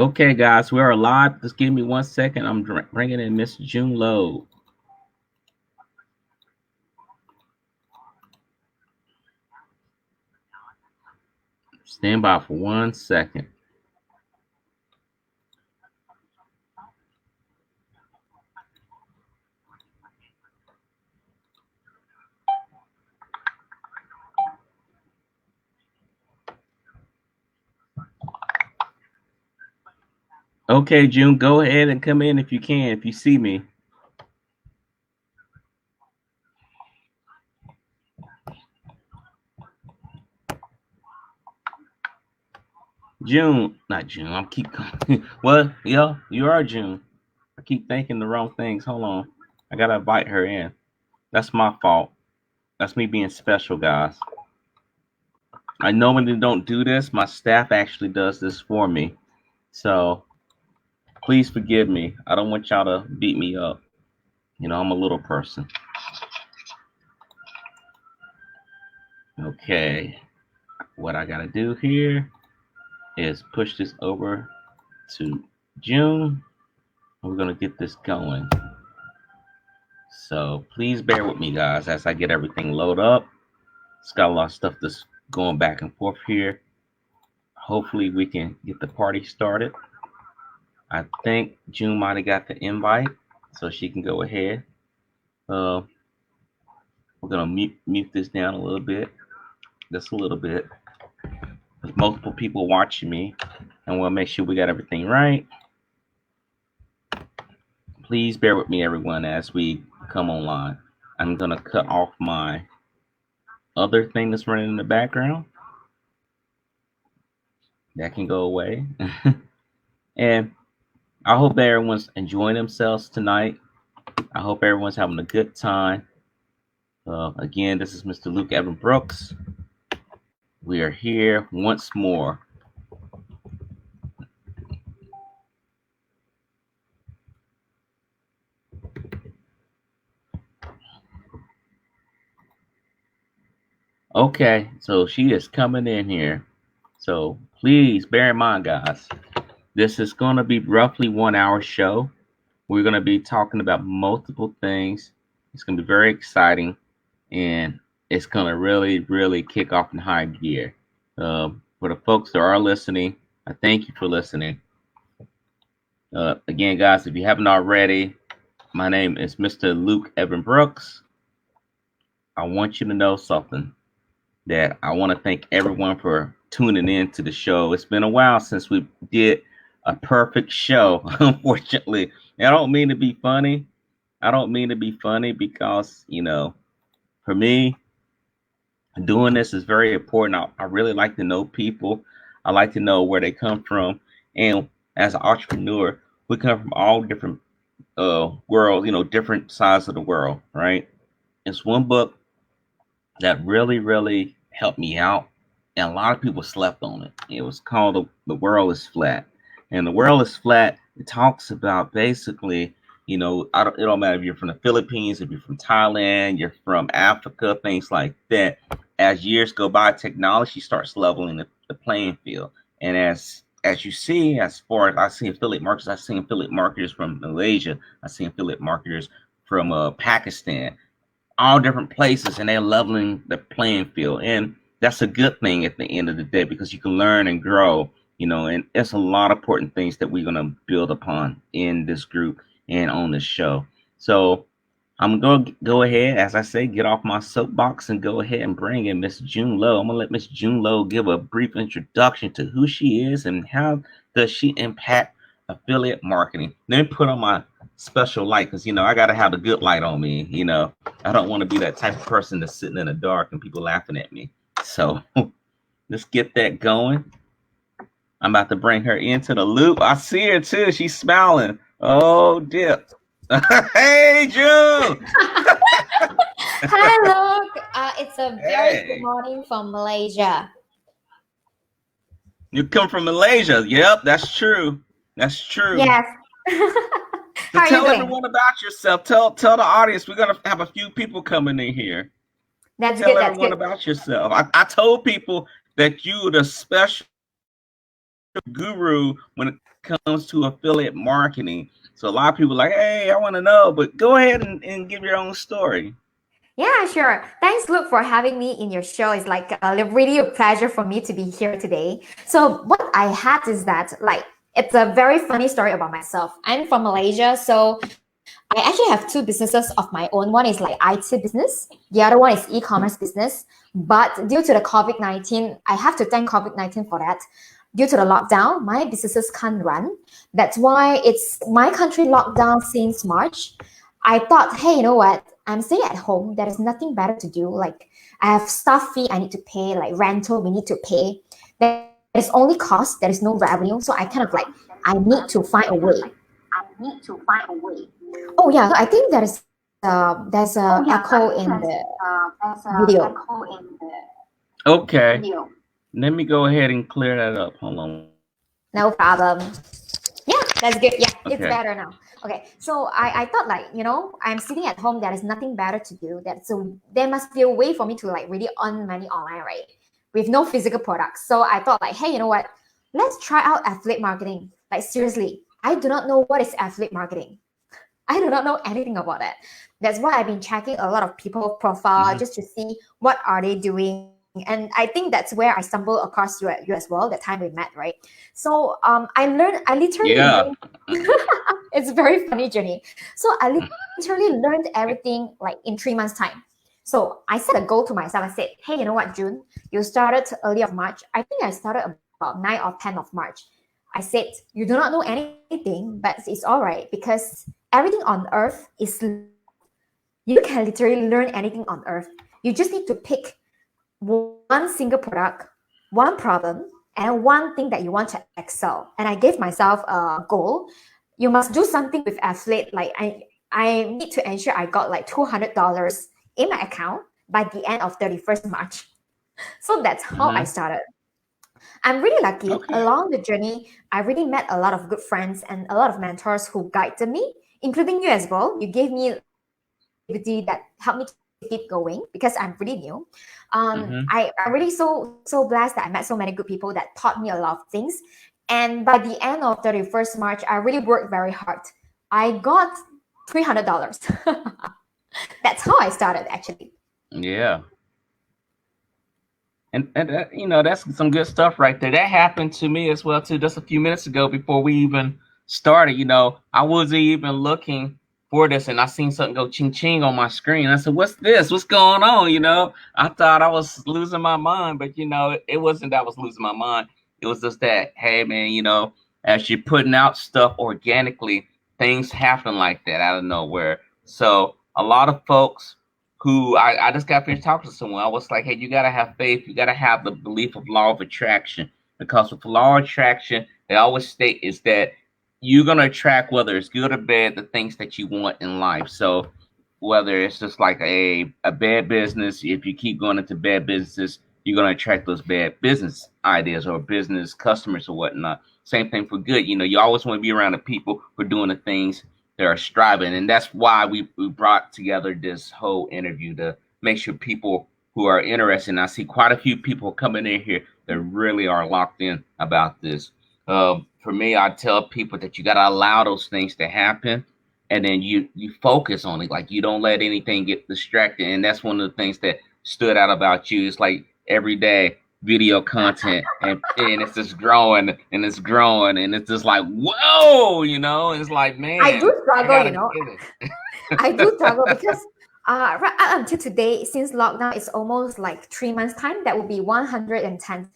Okay, guys, we are live. Just give me 1 second. I'm bringing in Miss June Lowe. Stand by for 1 second. Okay, June, go ahead and come in if you can, if you see me. June, not June. I'm keep well, yeah, you are June. I keep thinking the wrong things. Hold on. I gotta invite her in. That's my fault. That's me being special, guys. I normally don't do this. My staff actually does this for me. So please forgive me. I don't want y'all to beat me up. You know, I'm a little person. Okay. What I gotta do here is push this over to June. We're gonna get this going. So please bear with me, guys, as I get everything loaded up. It's got a lot of stuff that's going back and forth here. Hopefully we can get the party started. I think June might have got the invite, so she can go ahead. We're gonna mute this down a little bit, just a little bit. There's multiple people watching me, and we'll make sure we got everything right. Please bear with me, everyone, as we come online. I'm gonna cut off my other thing that's running in the background. That can go away. And I hope that everyone's enjoying themselves tonight. I hope everyone's having a good time. Again, this is Mr. Luke Evan Brooks. We are here once more. Okay, so she is coming in here. So please bear in mind, guys, this is going to be roughly 1 hour show. We're going to be talking about multiple things. It's going to be very exciting, and it's going to really kick off in high gear. For the folks that are listening, I thank you for listening. Again, guys, if you haven't already, my name is Mr. Luke Evan Brooks. I want you to know something, that I want to thank everyone for tuning in to the show. It's been a while since we did a perfect show, unfortunately. And I don't mean to be funny. I don't mean to be funny because, you know, for me, doing this is very important. I really like to know people. I like to know where they come from. And as an entrepreneur, we come from all different worlds, you know, different sides of the world, right? It's one book that really helped me out, and a lot of people slept on it. It was called The World is Flat. And The World is Flat, it talks about basically, you know, it don't matter if you're from the Philippines, if you're from Thailand, you're from Africa, things like that. As years go by, technology starts leveling the playing field. And as you see, as far as I see affiliate marketers, I've seen affiliate marketers from Malaysia, I've seen affiliate marketers from Pakistan, all different places, and they're leveling the playing field. And that's a good thing at the end of the day, because you can learn and grow, you know, and it's a lot of important things that we're going to build upon in this group and on this show. So I'm going to go ahead, as I say, get off my soapbox and go ahead and bring in Miss June Lowe. I'm going to let Miss June Lowe give a brief introduction to who she is and how does she impact affiliate marketing. Then put on my special light, because, you know, I got to have a good light on me. You know, I don't want to be that type of person that's sitting in the dark and people laughing at me. So let's get that going. I'm about to bring her into the loop. I see her too. She's smiling. Oh, dip. Hey, June. Hi, Luke. It's a very good morning from Malaysia. You come from Malaysia. Yep, that's true. That's true. Yes. So How are you tell doing? everyone about yourself. Tell the audience. We're gonna have a few people coming in here. That's Tell good. That's everyone good. about yourself. I told people that you're the special guru when comes to affiliate marketing. So a lot of people are like, hey, I want to know, but go ahead and give your own story. Yeah, sure. Thanks, Luke, for having me in your show. It's like really a pleasure for me to be here today. So what I had is that like it's a very funny story about myself. I'm from Malaysia, so I actually have two businesses of my own. One is like IT business. The other one is e-commerce business. But due to the COVID-19, I have to thank COVID-19 for that. Due to the lockdown, my businesses can't run. That's why it's my country locked down since March. I thought, hey, you know what? I'm staying at home. There is nothing better to do. Like I have staff fee I need to pay, like rental we need to pay. There is only cost. There is no revenue. So I kind of like I need to find a way. Oh yeah, so I think there's a echo in the video. Okay. Let me go ahead and clear that up. Hold on one second. No problem. Yeah, that's good. Yeah, it's Okay. better now. Okay, so I thought like, I'm sitting at home. There is nothing better to do. So there must be a way for me to like really earn money online, right? With no physical products. So I thought like, hey, you know what? Let's try out affiliate marketing. Like seriously, I do not know what is affiliate marketing. I do not know anything about it. That's why I've been checking a lot of people's profile Mm-hmm. just to see what are they doing. And I think that's where I stumbled across you as well. The time we met, right? So I literally Yeah. learned. It's a very funny journey. So I literally learned everything like in 3 months time. So I set a goal to myself. I said, hey, you know what, June, you started early of March. I think I started about 9 or 10 of March. I said, you do not know anything, but it's all right because everything on earth is love. You can literally learn anything on earth. You just need to pick one single product, one problem, and one thing that you want to excel. And I gave myself a goal. You must do something with affiliate. Like I need to ensure I got like $200 in my account by the end of 31st March. So that's how I Mm-hmm. started. I'm really lucky. Okay. Along the journey, I really met a lot of good friends and a lot of mentors who guided me, including you as well. You gave me positivity that helped me to keep going because I'm pretty new. Mm-hmm. I really so blessed that I met so many good people that taught me a lot of things. And by the end of 31st March, I really worked very hard. I got $300. That's how I started actually. Yeah. And that's some good stuff right there. That happened to me as well too. Just a few minutes ago, before we even started, I wasn't even looking for this, and I seen something go ching ching on my screen. I said, "What's this? What's going on?" I thought I was losing my mind, but it wasn't that I was losing my mind. It was just that, hey man, as you're putting out stuff organically, things happen like that out of nowhere. So a lot of folks who I just got finished talking to someone. I was like, hey, you gotta have faith. You gotta have the belief of law of attraction. Because with law of attraction, they always state is that you're gonna attract, whether it's good or bad, the things that you want in life. So whether it's just like a bad business, if you keep going into bad businesses, you're gonna attract those bad business ideas or business customers or whatnot. Same thing for good. You always want to be around the people who are doing the things that are striving. And that's why we brought together this whole interview to make sure people who are interested, and I see quite a few people coming in here that really are locked in about this. For me, I tell people that you got to allow those things to happen, and then you focus on it. Like you don't let anything get distracted. And that's one of the things that stood out about you. It's like every day video content, and it's just growing and it's growing, and it's just like whoa, it's like, I man, do I struggle, gotta get I do it. struggle because right up until today, since lockdown, it's almost like 3 months time. That would be 110.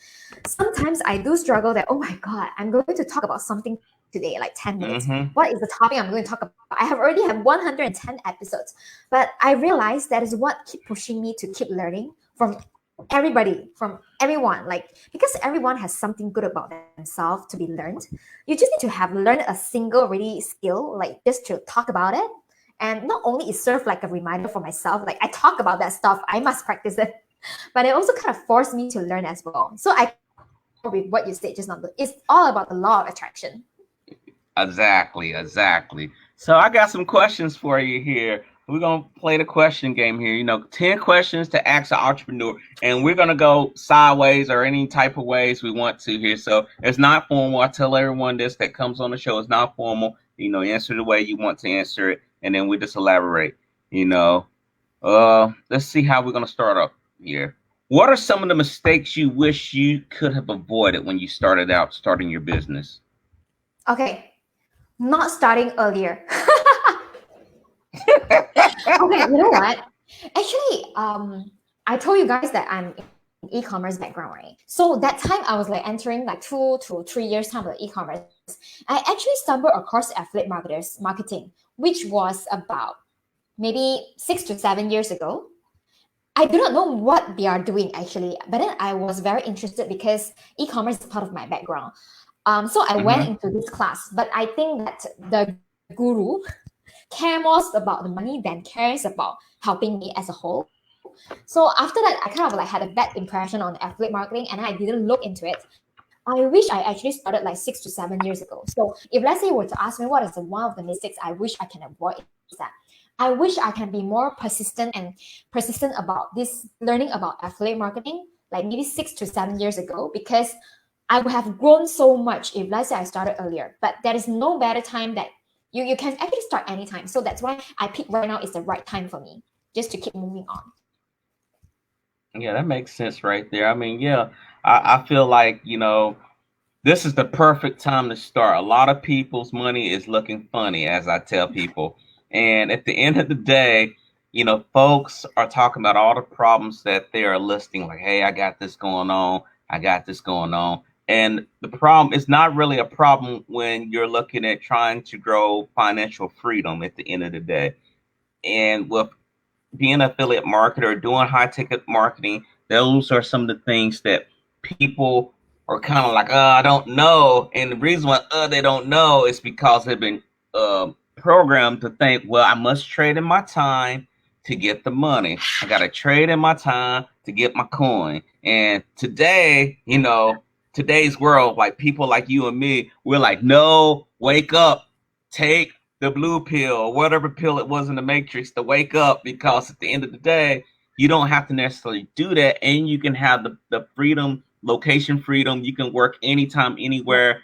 Sometimes I do struggle that, oh my God, I'm going to talk about something today, like 10 minutes. What Hmm. is the topic I'm going to talk about? I have already have 110 episodes, but I realized that is what keep pushing me to keep learning from everybody, from everyone. Like because everyone has something good about themselves to be learned. You just need to have learned a single really skill, like just to talk about it, and not only it served like a reminder for myself, like I talk about that stuff, I must practice it, but it also kind of forced me to learn as well. So I concur with what you said just now. It's all about the law of attraction. Exactly, exactly. So I got some questions for you here. we're gonna play the question game here. 10 questions to ask an entrepreneur, and we're gonna go sideways or any type of ways we want to here. So it's not formal. I tell everyone this that comes on the show, it's not formal. Answer the way you want to answer it, and then we just elaborate. Let's see how we're gonna start up here. What are some of the mistakes you wish you could have avoided when you starting your business? Okay, not starting earlier. Okay, you know what? Actually, I told you guys that I'm in e-commerce background, right? So that time I was like entering like 2 to 3 years time of e-commerce. I actually stumbled across affiliate marketing, which was about maybe 6 to 7 years ago. I do not know what they are doing actually, but then I was very interested because e-commerce is part of my background. So I went into this class, but I think that the guru care more about the money than cares about helping me as a whole. So after that, I kind of like had a bad impression on affiliate marketing, and I didn't look into it. I wish I actually started like 6 to 7 years ago. So if let's say you were to ask me what is one of the mistakes I wish I can avoid, is that I wish I can be more persistent about this learning about affiliate marketing, like maybe 6 to 7 years ago, because I would have grown so much if let's say I started earlier. But there is no better time that you can actually start anytime. So that's why I pick right now is the right time for me, just to keep moving on. Yeah, that makes sense right there. I mean, yeah, I feel like, this is the perfect time to start. A lot of people's money is looking funny, as I tell people. And at the end of the day, folks are talking about all the problems that they are listing, like, hey, I got this going on. I got this going on. And the problem is not really a problem when you're looking at trying to grow financial freedom at the end of the day. And with being an affiliate marketer, doing high ticket marketing, those are some of the things that people are kind of like, I don't know. And the reason why they don't know is because they've been programmed to think, well, I must trade in my time to get the money. I got to trade in my time to get my coin. And today, today's world, like people like you and me, we're like, no, wake up, take the blue pill, whatever pill it was in the matrix, to wake up, because at the end of the day, you don't have to necessarily do that, and you can have the freedom, location freedom. You can work anytime, anywhere.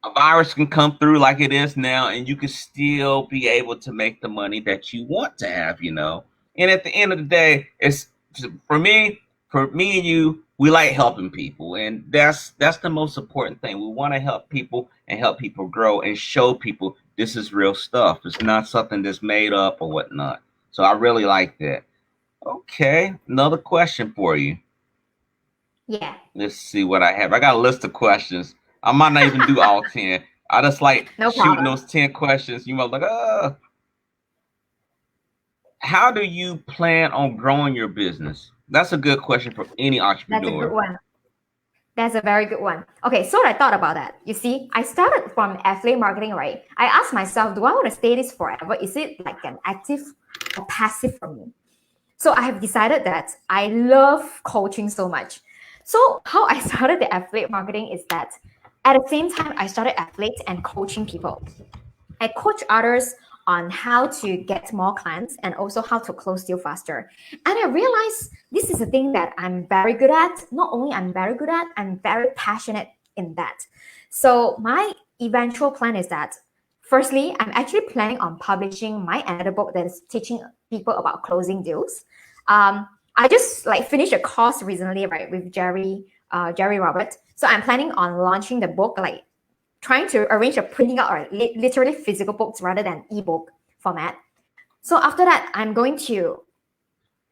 A virus can come through like it is now, and you can still be able to make the money that you want to have, And at the end of the day, it's for me and you, we like helping people, and that's the most important thing. We want to help people and help people grow and show people this is real stuff. It's not something that's made up or whatnot. So I really like that. Okay, another question for you. Yeah. Let's see what I have. I got a list of questions. I might not even do all 10. I just like No shooting problem. those 10 questions. You might like, how do you plan on growing your business? That's a good question for any That's a good entrepreneur. one. That's a very good one. Okay, so I thought about that. You see, I started from affiliate marketing, right? I asked myself, do I want to stay this forever? Is it like an active or passive for me? So I have decided that I love coaching so much. So how I started the affiliate marketing is that at the same time I started affiliate and coaching people. I coach others on how to get more clients and also how to close deal faster. And I realized this is a thing that I'm very good at. Not only I'm very good at, I'm very passionate in that. So my eventual plan is that firstly, I'm actually planning on publishing my another book that is teaching people about closing deals. I just like finished a course recently, right, with Jerry Robert. So I'm planning on launching the book like trying to arrange a printing out or literally physical books rather than ebook format. So after that, I'm going to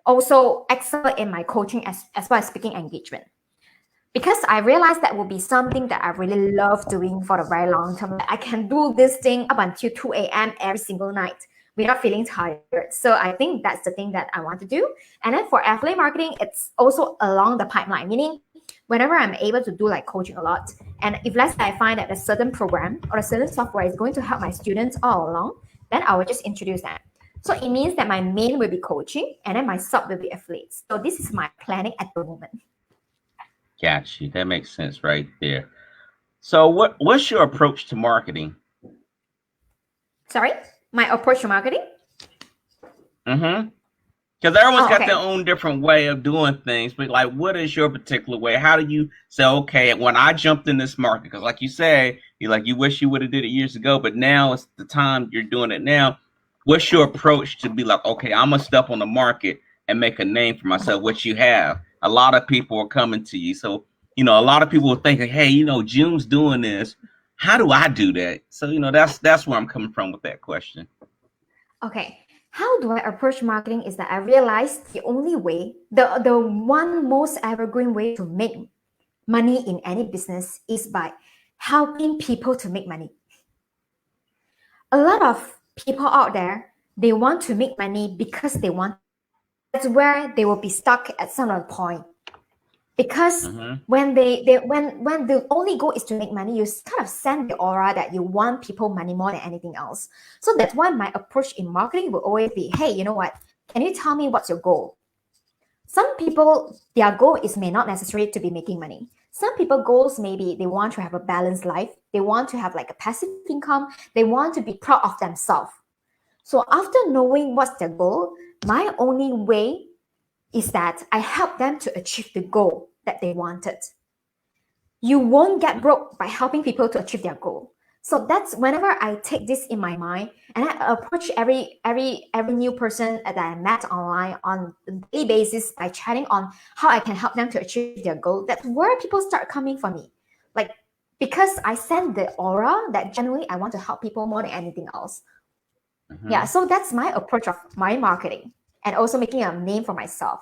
also excel in my coaching as well as speaking engagement. Because I realized that would be something that I really love doing for the very long term. I can do this thing up until 2 a.m. every single night without feeling tired. So I think that's the thing that I want to do. And then for affiliate marketing, it's also along the pipeline, meaning whenever I'm able to do like coaching a lot, and if let's say I find that a certain program or a certain software is going to help my students all along, then I will just introduce that. So it means that my main will be coaching and then my sub will be affiliates. So this is my planning at the moment. Got you. That makes sense right there. So what's your approach to marketing? Sorry, my approach to marketing? Mm-hmm. Because everyone's Oh, got their okay. own different way of doing things. But like, what is your particular way? How do you say, okay, when I jumped in this market? Because like you say, you wish you would have did it years ago, but now it's the time you're doing it now. What's your approach to be like, okay, I'm gonna step on the market and make a name for myself? Which you have. A lot of people are coming to you, so a lot of people are thinking, hey, June's doing this. How do I do that? So that's where I'm coming from with that question. Okay. How do I approach marketing is that I realized the only way, the one most evergreen way to make money in any business is by helping people to make money. A lot of people out there, they want to make money because they want to. That's where they will be stuck at some point. Because Mm-hmm. when the only goal is to make money, you kind of send the aura that you want people money more than anything else. So that's why my approach in marketing will always be, hey, you know what, can you tell me what's your goal? Some people, their goal is may not necessarily to be making money. Some people goals, maybe they want to have a balanced life, they want to have like a passive income, they want to be proud of themselves. So after knowing what's their goal, my only way is that I help them to achieve the goal that they wanted. You won't get broke by helping people to achieve their goal. So that's whenever I take this in my mind and I approach every new person that I met online on a daily basis by chatting on how I can help them to achieve their goal. That's where people start coming for me. Like, because I send the aura that genuinely I want to help people more than anything else. Yeah, Mm-hmm. so that's my approach of my marketing and also making a name for myself.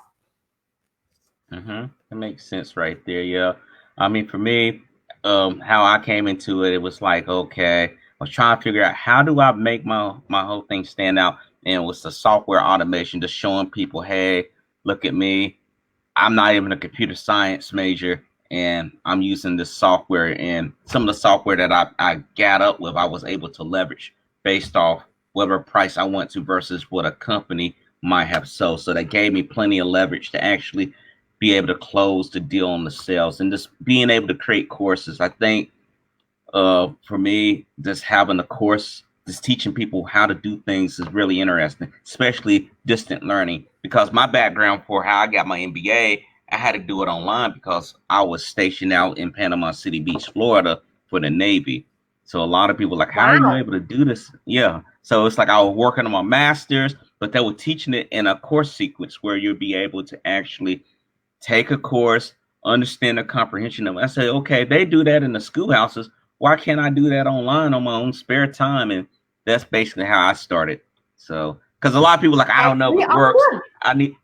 Mm-hmm. That makes sense right there. Yeah. I mean, for me, how I came into it, it was like, okay, I was trying to figure out how do I make my whole thing stand out, and it was the software automation, just showing people, hey, look at me. I'm not even a computer science major, and I'm using this software. And some of the software that I got up with, I was able to leverage based off whatever price I want to versus what a company might have sold. So that gave me plenty of leverage to actually be able to close the deal on the sales and just being able to create courses. I think for me, just having a course, just teaching people how to do things is really interesting, especially distant learning. Because my background for how I got my MBA, I had to do it online because I was stationed out in Panama City Beach, Florida for the Navy. So a lot of people like, how are you Wow. able to do this? Yeah. So it's like I was working on my master's, but they were teaching it in a course sequence where you'll be able to actually take a course, understand the comprehension of it. I say, okay, they do that in the schoolhouses. Why can't I do that online on my own spare time? And that's basically how I started. So, because a lot of people like, I That's don't know if really it works. awesome. I need,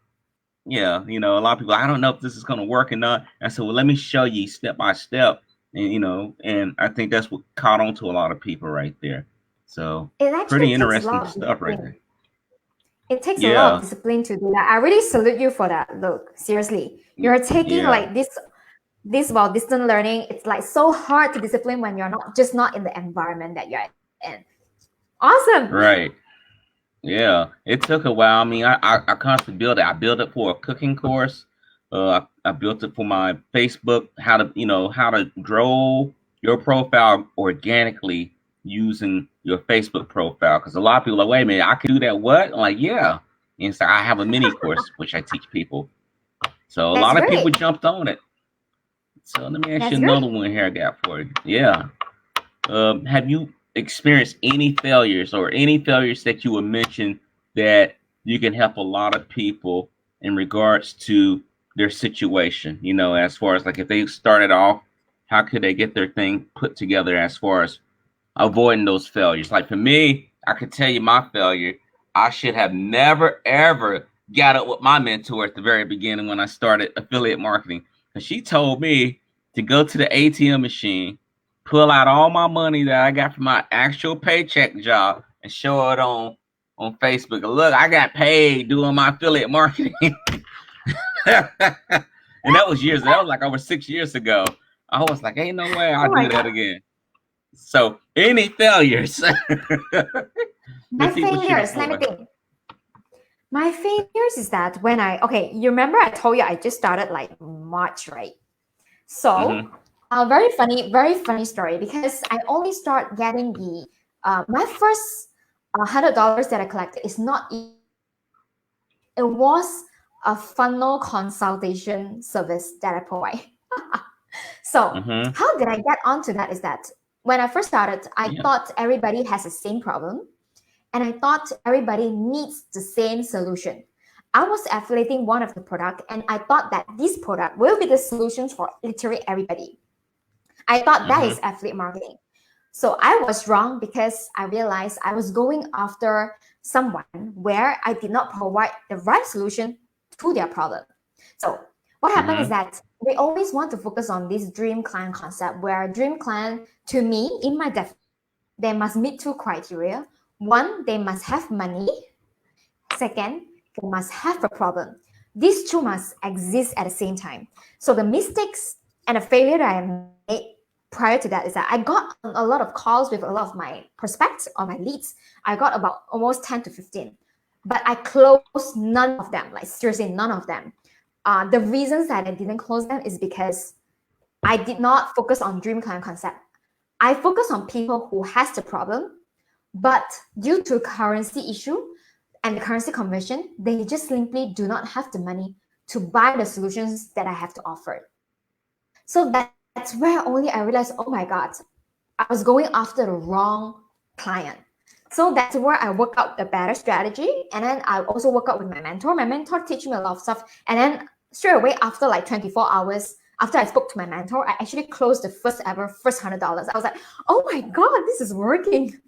yeah, a lot of people, I don't know if this is going to work or not. I said, well, let me show you step by step. And, and I think that's what caught on to a lot of people right there. So, It actually pretty takes a interesting lot of stuff right there. discipline. It takes a lot of Yeah. discipline to do that. I really salute you for that. Look, seriously, you're taking Yeah. like this while distant learning. It's like so hard to discipline when you're not in the environment that you're in. Awesome. Right. Yeah, it took a while. I mean, I constantly built it. I built it for a cooking course. I built it for my Facebook, how to grow your profile organically using your Facebook profile. Because a lot of people are like, wait a minute, I can do that. What? I'm like, yeah. And so I have a mini course which I teach people. So a That's lot of people great. jumped on it. So let me ask you That's another great. one here I got for you. Yeah. Have you experienced any failures or any failures that you would mention that you can help a lot of people in regards to their situation? As far as like if they started off, how could they get their thing put together as far as avoiding those failures? Like for me, I could tell you my failure. I should have never ever got up with my mentor at the very beginning when I started affiliate marketing. Because she told me to go to the ATM machine, pull out all my money that I got from my actual paycheck job, and show it on Facebook. Look, I got paid doing my affiliate marketing. And that was years. That was like over 6 years ago. I was like, ain't no way Oh I'll my do that god. again. So, any failures My that people should failures. Let me avoid? think. My failures is that when you remember I told you I just started like March, right? So, Mm-hmm. a very funny story because I only start getting the my first $100 that I collected is not even It was a funnel consultation service that I provide. So Mm-hmm. how did I get onto that is that when I first started, I Yeah. thought everybody has the same problem and I thought everybody needs the same solution. I was affiliating one of the product and I thought that this product will be the solution for literally everybody. I thought that Mm-hmm. is affiliate marketing. So I was wrong because I realized I was going after someone where I did not provide the right solution to their problem. So what happened is Mm-hmm. that we always want to focus on this dream client concept where dream client to me in my definition, they must meet two criteria. One, they must have money. Second, they must have a problem. These two must exist at the same time. So the mistakes and the failure that I made prior to that is that I got a lot of calls with a lot of my prospects or my leads. I got about almost 10 to 15, but I closed none of them, like seriously, none of them. The reasons that I didn't close them is because I did not focus on dream client concept. I focus on people who has the problem, but due to currency issue and the currency conversion, they just simply do not have the money to buy the solutions that I have to offer. So that's where only I realized, oh my God, I was going after the wrong client. So that's where I work out the better strategy. And then I also work out with my mentor. My mentor teach me a lot of stuff. And then straight away after like 24 hours, after I spoke to my mentor, I actually closed the first $100. I was like, oh my God, this is working.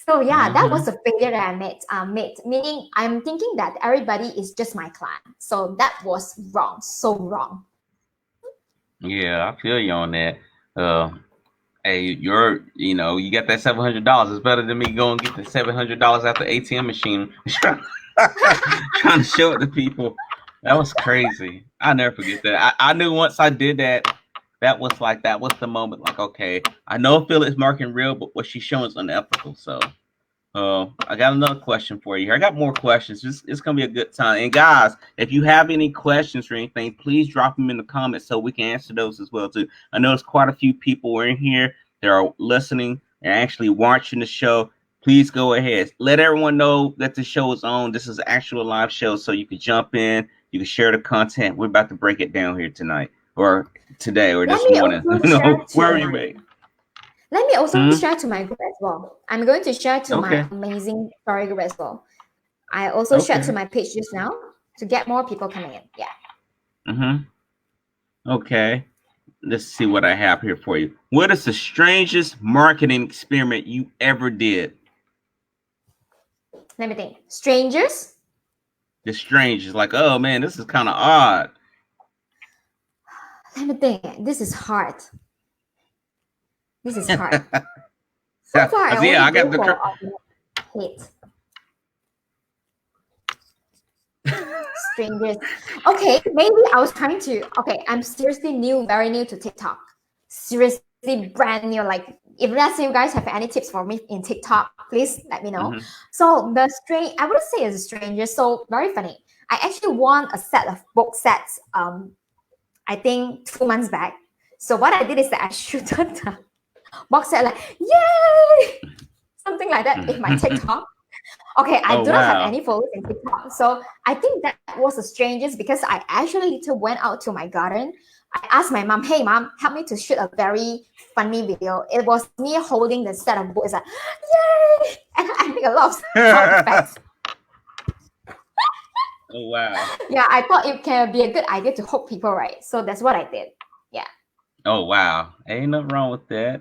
So yeah, that Mm-hmm. was a failure that I made. Meaning I'm thinking that everybody is just my client. So that was wrong, so wrong. Yeah, I feel you on that. Uh, hey, you got that $700. It's better than me going get the $700 out the ATM machine, trying to show it to people. That was crazy. I never forget that. I knew once I did that, that was the moment. Like, okay, I know affiliate marketing real, but what she's showing is unethical. So I got another question for you here. I got more questions. It's gonna be a good time. And guys, if you have any questions or anything, please drop them in the comments so we can answer those as well too. I know there's quite a few people in here that are listening and actually watching the show. Please go ahead. Let everyone know that the show is on. This is an actual live show, so you can jump in, you can share the content. We're about to break it down here tonight, or today, or Let this me morning. also share to Wherever you my may. Let me also Hmm? share to my group as well. I'm going to share to my Okay. amazing story group as well. I also shared to Okay. my page just now to get more people coming in. Yeah. Mm-hmm. Okay. Let's see what I have here for you. What is the strangest marketing experiment you ever did? Let me think. Strangers? The strangest, like, oh man, this is kind of odd. Let me think. This is hard. This is hard. Yeah, So far, I yeah, only I go got the. for hate. Strangers. Okay, maybe I was trying to. Okay, I'm seriously new, very new to TikTok. Seriously, brand new. Like, if let's say you guys have any tips for me in TikTok, please let me know. Mm-hmm. So the strange, I would say it's a stranger. So very funny. I actually won a set of book sets. I think 2 months back. So what I did is that I shooted the box set like, yay, something like that in my TikTok. Okay, I Oh do not have wow. any followers in TikTok. So I think that was the strangest because I actually later went out to my garden. I asked my mom, hey mom, help me to shoot a very funny video. It was me holding the set of books like, yay! And I make a lot of sound Oh effects. wow. Yeah, I thought it can be a good idea to hook people, right? So that's what I did. Yeah. Oh wow. Ain't nothing wrong with that.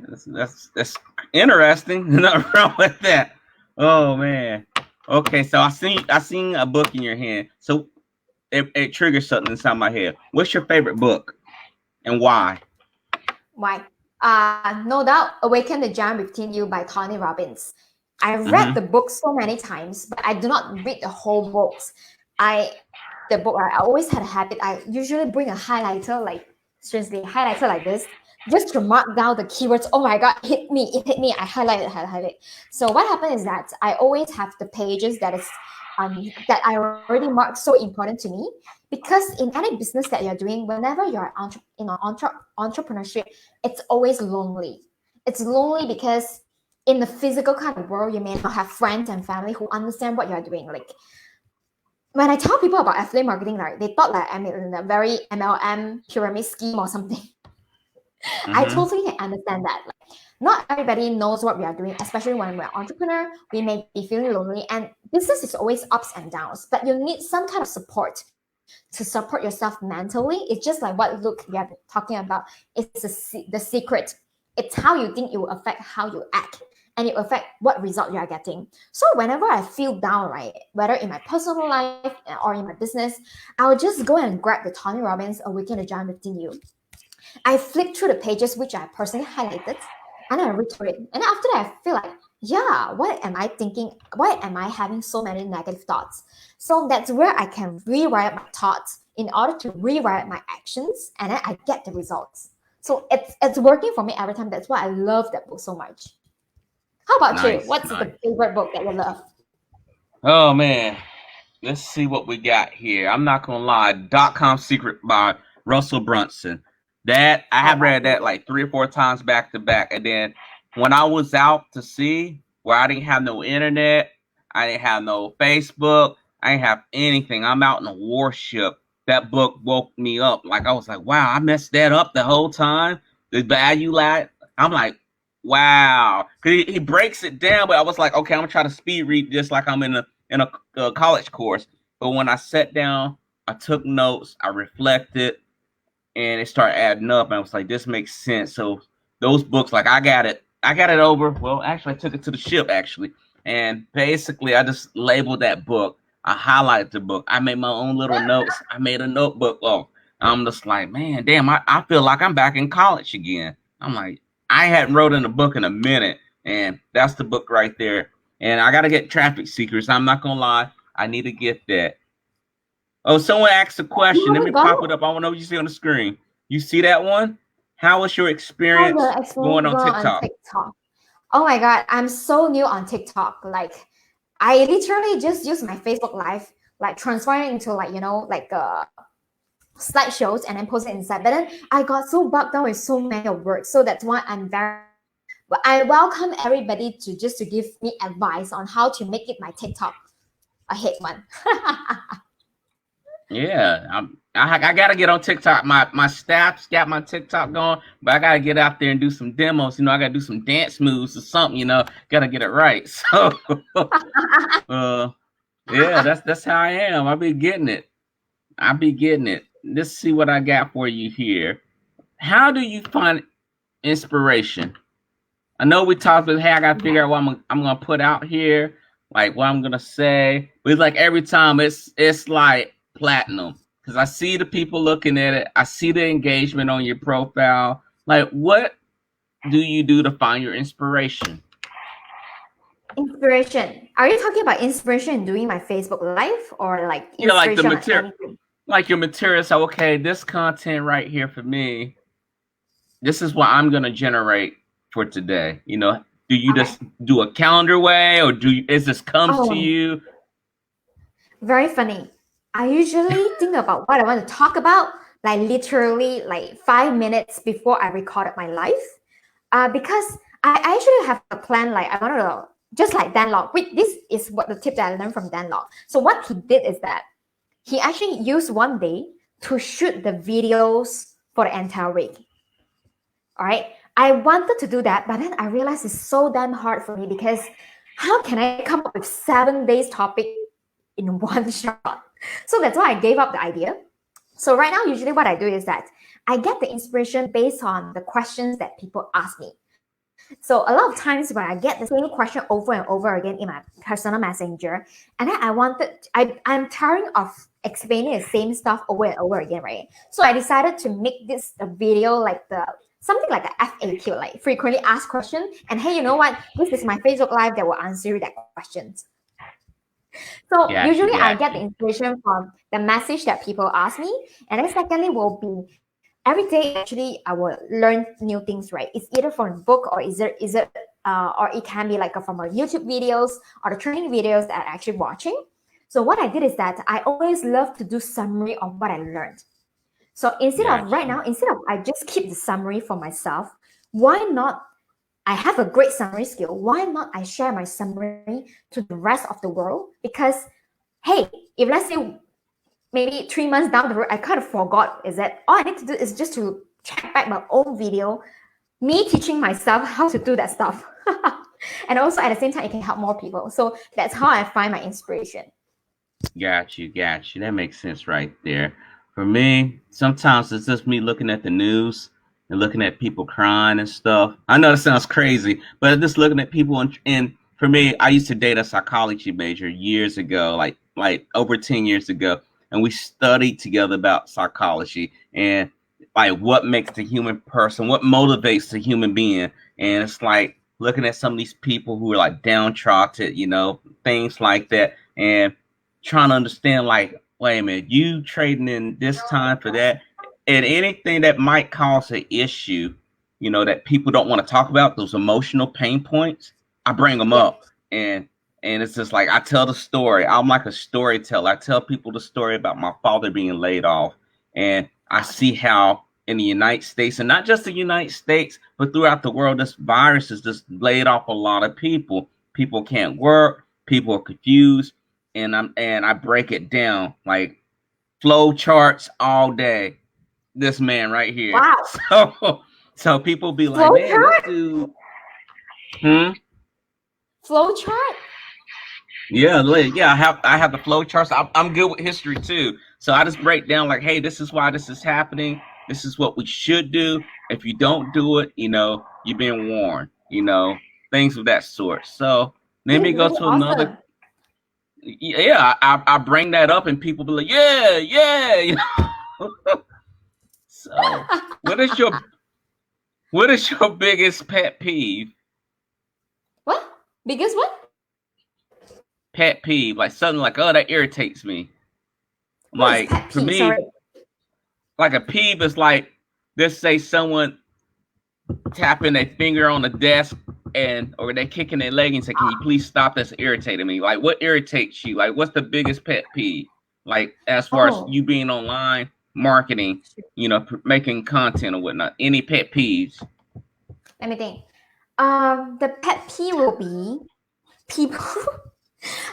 That's interesting. Nothing wrong with that. Oh man. Okay, so I seen a book in your hand. So it triggers something inside my head. What's your favorite book and why? Why? No doubt, Awaken the Giant Within You by Tony Robbins. I read Mm-hmm. the book so many times, but I do not read the whole books. I the book I always had a habit. I usually bring a highlighter, like seriously, highlighter like this, just to mark down the keywords. Oh my god, it hit me. I highlight. So what happened is that I always have the pages that I already marked so important to me because in any business that you're doing, whenever you're entrepreneurship, it's always lonely. It's lonely because in the physical kind of world, you may not have friends and family who understand what you're doing. Like when I tell people about affiliate marketing, right, they thought like I'm in a very MLM pyramid scheme or something. I Mm-hmm. totally understand that. Like, not everybody knows what we are doing, especially when we're entrepreneur. We may be feeling lonely, and business is always ups and downs. But you need some kind of support to support yourself mentally. It's just like what Luke we have been talking about. It's the secret. It's how you think it will affect how you act, and it will affect what result you are getting. So whenever I feel down, right, whether in my personal life or in my business, I'll just go and grab the Tony Robbins Awaken the Giant Within You. I flipped through the pages which I personally highlighted, and I read through it. And after that, I feel like, yeah, what am I thinking? Why am I having so many negative thoughts? So that's where I can rewrite my thoughts in order to rewrite my actions, and then I get the results. So it's working for me every time. That's why I love that book so much. How about you? Nice, What's nice. the favorite book that you love? Oh man, let's see what we got here. I'm not gonna lie, .com Secret by Russell Brunson. That I have read that like 3 or 4 times back to back. And then when I was out to sea, where I didn't have no internet, I didn't have no Facebook, I didn't have anything. I'm out in a warship. That book woke me up. Like I was like, wow, I messed that up the whole time. The value lag. I'm like, wow. Cause he breaks it down, but I was like, okay, I'm gonna try to speed read just like I'm in a college course. But when I sat down, I took notes, I reflected, and it started adding up. And I was like, this makes sense. So those books, like I got it over. Well, actually, I took it to the ship actually, and basically, I just labeled that book. I highlighted the book. I made my own little notes. I made a notebook. Oh, I'm just like, man, damn, I feel like I'm back in college again. I'm like, I hadn't wrote in a book in a minute, and that's the book right there. And I got to get Traffic Secrets. I'm not gonna lie, I need to get that. Oh, someone asked a You question. Let me haven't got pop it it? up. I want to know what you see on the screen. You see that one? How was your How experience the experience going on go on TikTok? TikTok? Oh my god, I'm so new on TikTok. Like I literally just use my Facebook Live, like transform it into like like slideshows and then post it inside. But then I got so bogged down with so many of work, so that's why I'm very. But I welcome everybody to give me advice on how to make it my TikTok a hit one. Yeah, I gotta get on TikTok. My staff's got my TikTok going, but I gotta get out there and do some demos. I gotta do some dance moves or something. Gotta get it right. So, uh, yeah, that's how I am. I be getting it. I be getting it. Let's see what I got for you here. How do you find inspiration? I know we talked about, hey, I gotta figure Yeah. out what I'm gonna put out here, like what I'm gonna say. But it's like every time it's like platinum because I see the people looking at it. I see the engagement on your profile. Like, what do you do to find your inspiration? Inspiration. Are you talking about inspiration in doing my Facebook Live or like Yeah, like the inspiration on material, anything? like your material. So, okay, this content right here for me. This is what I'm gonna generate for today. Do you Okay. just do a calendar way, or is this comes to Oh, you? very funny. I usually think about what I want to talk about, like literally like 5 minutes before I recorded my live. Because I actually have a plan. Like I wanted to just like Dan Lok. Wait, this is what the tip that I learned from Dan Lok. So what he did is that he actually used one day to shoot the videos for the entire week. All right. I wanted to do that, but then I realized it's so damn hard for me because how can I come up with 7 days topic in one shot? So that's why I gave up the idea. So right now, usually what I do is that I get the inspiration based on the questions that people ask me. So a lot of times when I get the same question over and over again in my personal messenger, and then I'm tiring of explaining the same stuff over and over again, right? So I decided to make this a video like the something like a FAQ, like frequently asked question. And hey, you know what? This is my Facebook Live that will answer you that questions. So Got usually you, I got get the you. inspiration from the message that people ask me, and then secondly will be every day actually I will learn new things. Right? It's either from a book or or it can be like from our YouTube videos or the training videos that I'm actually watching. So what I did is that I always love to do summary of what I learned. So instead of Got right you. now, instead of I just keep the summary for myself, why not I have a great summary skill. Why not I share my summary to the rest of the world? Because hey, if let's say maybe 3 months down the road, I kind of forgot, is that all I need to do is just to check back my own video, me teaching myself how to do that stuff. And also at the same time, it can help more people. So that's how I find my inspiration. Got you, got you. That makes sense right there. For me, sometimes it's just me looking at the news and looking at people crying and stuff. I know that sounds crazy, but just looking at people and for me, I used to date a psychology major years ago, like over 10 years ago, and we studied together about psychology and like what makes the human person, what motivates the human being. And it's like looking at some of these people who are like downtrodden, things like that. And trying to understand, like, wait a minute, you trading in this time for that, and anything that might cause an issue, that people don't want to talk about, those emotional pain points, I bring them Yes. up, and it's just like I tell the story. I'm like a storyteller. I tell people the story about my father being laid off, and I see how in the United States, and not just the United States, but throughout the world, this virus has just laid off a lot of people. People can't work. People are confused, and I break it down like flow charts all day. This man right here. Wow. So people be like, Flow man, this chart? dude. Flow chart? Yeah, I have the flow charts. I'm good with history too. So I just break down like, hey, this is why this is happening. This is what we should do. If you don't do it, you've been warned. Things of that sort. So let This me is go really to another. awesome. Yeah, I bring that up and people be like, yeah, yeah. So, what is your biggest pet peeve? What? Biggest what? Pet peeve, like something like, oh, that irritates me. What is Like pet for peeve? Sorry. me, like a peeve is like, let's say someone tapping their finger on the desk or they're kicking their leg and say, "Can you please stop? That's irritating me." Like, what irritates you? Like, what's the biggest pet peeve? Like, as far as Oh, you being online marketing, making content or whatnot. Any pet peeves? let me think. The pet peeve will be people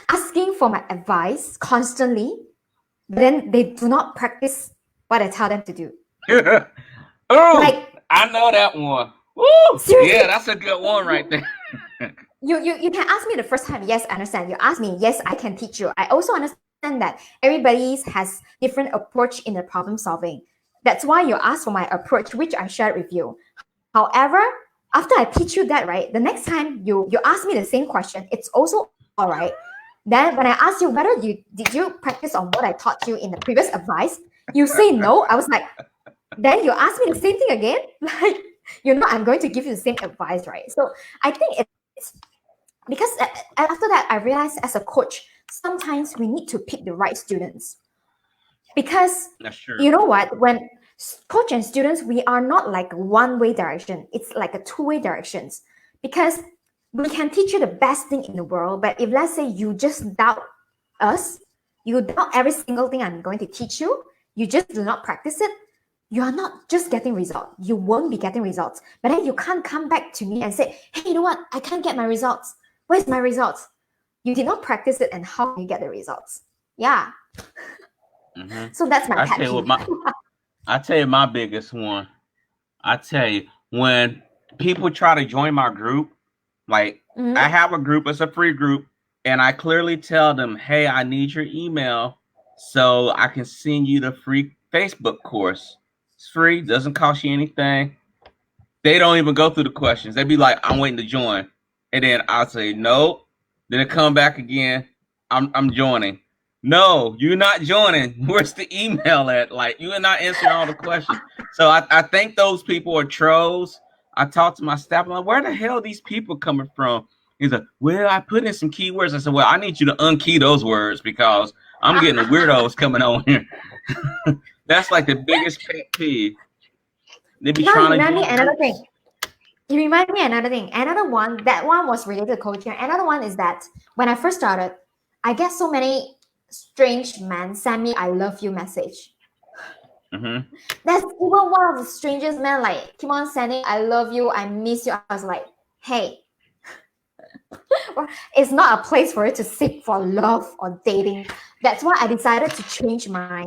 asking for my advice constantly, but then they do not practice what I tell them to do. Oh, Like, I know that one. Woo! seriously, Yeah, that's a good one right there. you can ask me the first time, yes, I understand. You ask me, yes, I can teach you. I also understand that everybody has different approach in the problem solving. That's why you ask for my approach, which I shared with you. However, after I teach you that, right, the next time you ask me the same question, it's also all right. Then when I ask you whether did you practice on what I taught you in the previous advice, you say no. I was like, then you ask me the same thing again. Like, I'm going to give you the same advice, right? So I think it's because after that I realized as a coach, sometimes we need to pick the right students, because That's true. you know what, when coach and students, we are not like one way direction, it's like a two-way directions. Because we can teach you the best thing in the world, but if let's say you just doubt us, you doubt every single thing I'm going to teach you, you just do not practice it, you are not just getting results, you won't be getting results. But then you can't come back to me and say, hey, you know what, I can't get my results. Where's my results? You did not practice it, and how can you get the results? Yeah. Hmm. So that's my I pet tell you what, peeve. I tell you my biggest one. I tell you, when people try to join my group, like I Mhm. have a group, it's a free group, and I clearly tell them, hey, I need your email so I can send you the free Facebook course. It's free, doesn't cost you anything. They don't even go through the questions. They be like, I'm waiting to join. And then I'll say, nope. Then it come back again. I'm joining. No, you're not joining. Where's the email at? Like, you are not answering all the questions. So I think those people are trolls. I talked to my staff. I'm like, where the hell are these people coming from? He's like, well, I put in some keywords. I said, well, I need you to unkey those words because I'm getting weirdos coming on here. That's like the biggest pet peeve. They be Now you trying to remind me join another groups. thing. You remind me another thing. Another one, that one was related to coaching. Another one is that when I first started, I get so many strange men send me "I love you" message. Mm-hmm. That's even one of the strangest men like keep on sending "I love you," "I miss you." I was like, hey, It's not a place for you to seek for love or dating. That's why I decided to change my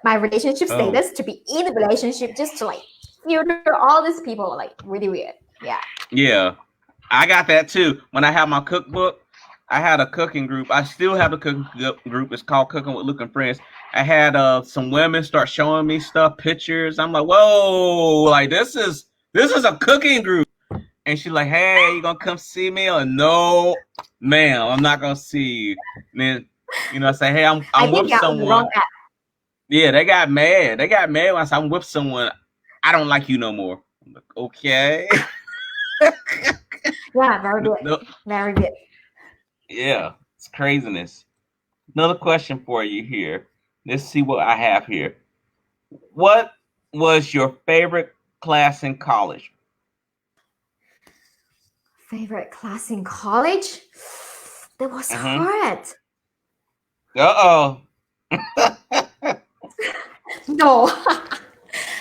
my relationship Oh, status to be in a relationship just to like filter all these people like really weird. Yeah. yeah. I got that too. When I had my cookbook, I had a cooking group. I still have a cooking group. It's called Cooking with Luke and Friends. I had some women start showing me stuff, pictures. I'm like, whoa, like this is a cooking group. And she's like, hey, you gonna come see me? Or no, ma'am, I'm not gonna see you. And then, I say, hey, I I'm think with you're on the wrong someone. app. Yeah, they got mad. They got mad when I said I'm with someone. I don't like you no more. I'm like, okay. Yeah, very good. No, Very good. yeah, it's craziness. Another question for you here. Let's see what I have here. What was your favorite class in college? Favorite class in college? That was Mm-hmm. hard. Uh No,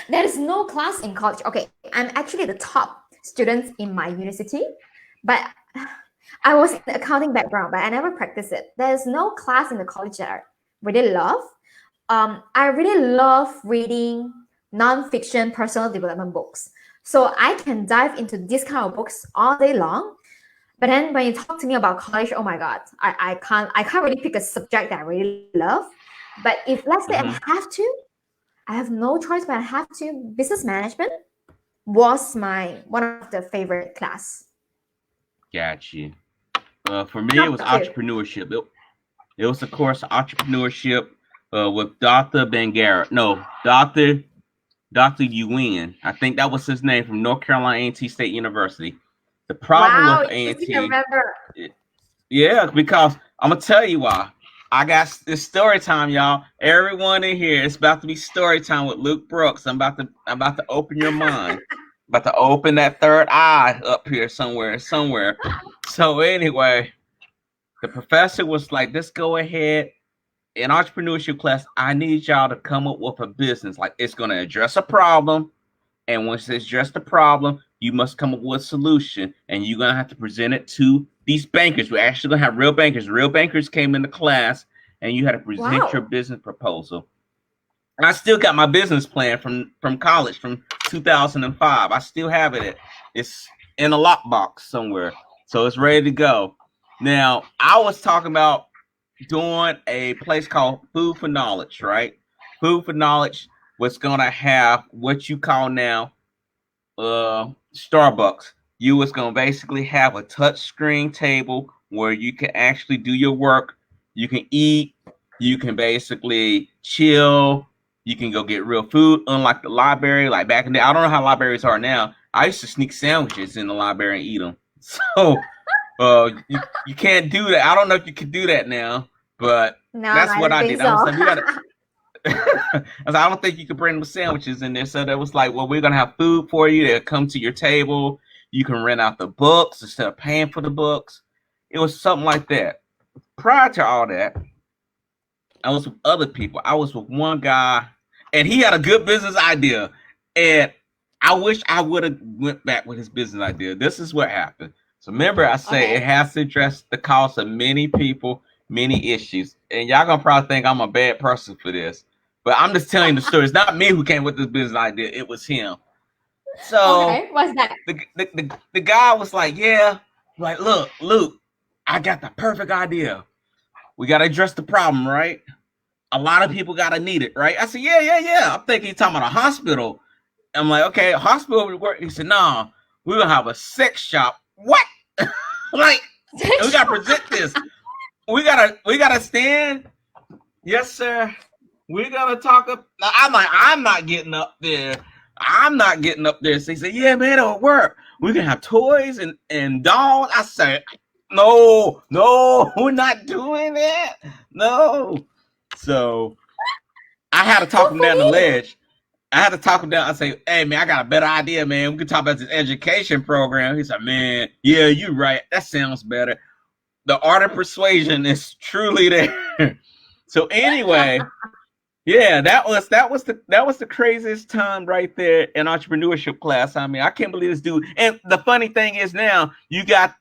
there is no class in college. Okay, I'm actually the top student in my university, but I was in the accounting background, but I never practiced it. There's no class in the college that I really love. I really love reading non-fiction personal development books. So I can dive into these kind of books all day long. But then when you talk to me about college, oh my god, I can't really pick a subject that I really love. But if let's say mm-hmm. I have no choice, but I have to. Business management was my one of the favorite class. Got you. For me, How it was about you? entrepreneurship. It was, of course, entrepreneurship with Dr. Bangara. No, Dr. Yuan. I think that was his name from North Carolina A&T State University. The problem Wow, with you still A&T, remember. yeah, because I'm gonna tell you why. I got this story time, y'all. Everyone in here, it's about to be story time with Luke Brooks. I'm about to open your mind. About to open that third eye up here somewhere. So anyway, the professor was like, let's go ahead in entrepreneurship class. I need y'all to come up with a business. Like it's gonna address a problem. And once it's just a problem, you must come up with a solution. And you're gonna have to present it to these bankers. We're actually gonna have real bankers. Real bankers came into class and you had to present your Wow. business proposal. And I still got my business plan from college from 2005. I still have it. It's in a lockbox somewhere. So it's ready to go. Now, I was talking about doing a place called Food for Knowledge, right? Food for Knowledge was gonna have what you call now Starbucks. You was gonna basically have a touch screen table where you can actually do your work. You can eat. You can basically chill. You can go get real food. Unlike the library, like back in the day, I don't know how libraries are now. I used to sneak sandwiches in the library and eat them. So you can't do that. I don't know if you can do that now, but No, that's I what don't I think did. I so. was like, we gotta. I was like, I don't think you could bring them sandwiches in there. So that was like, well, we're gonna have food for you. They'll come to your table. You can rent out the books instead of paying for the books. It was something like that. Prior to all that, I was with other people. I was with one guy, and he had a good business idea. And I wish I would have went back with his business idea. This is what happened. So remember, I say it Okay. has to address the cost of many people, many issues. And y'all gonna probably think I'm a bad person for this, but I'm just telling you the story. It's not me who came with this business idea. It was him. So Okay. What's that? the guy was like, yeah, like, look, Luke, I got the perfect idea. We gotta address the problem, right? A lot of people gotta need it, right? I said, yeah. I'm thinking he's talking about a hospital. I'm like, okay, a hospital would work. He said, no, we're gonna have a sex shop. What? Like, and we gotta present this. We gotta stand. Yes, sir. We're gonna talk up. I'm like, I'm not getting up there. I'm not getting up there. So he said, yeah, man, it'll work. We can have toys and dolls. I said, no, we're not doing that. No. So I had to So talk him down the funny. ledge. I had to talk him down. I say, hey man, I got a better idea, man. We can talk about this education program. He said, man, yeah, you're right. That sounds better. The art of persuasion is truly there. So anyway, Yeah, that was the craziest time right there in entrepreneurship class. I mean, I can't believe this dude. And the funny thing is now you got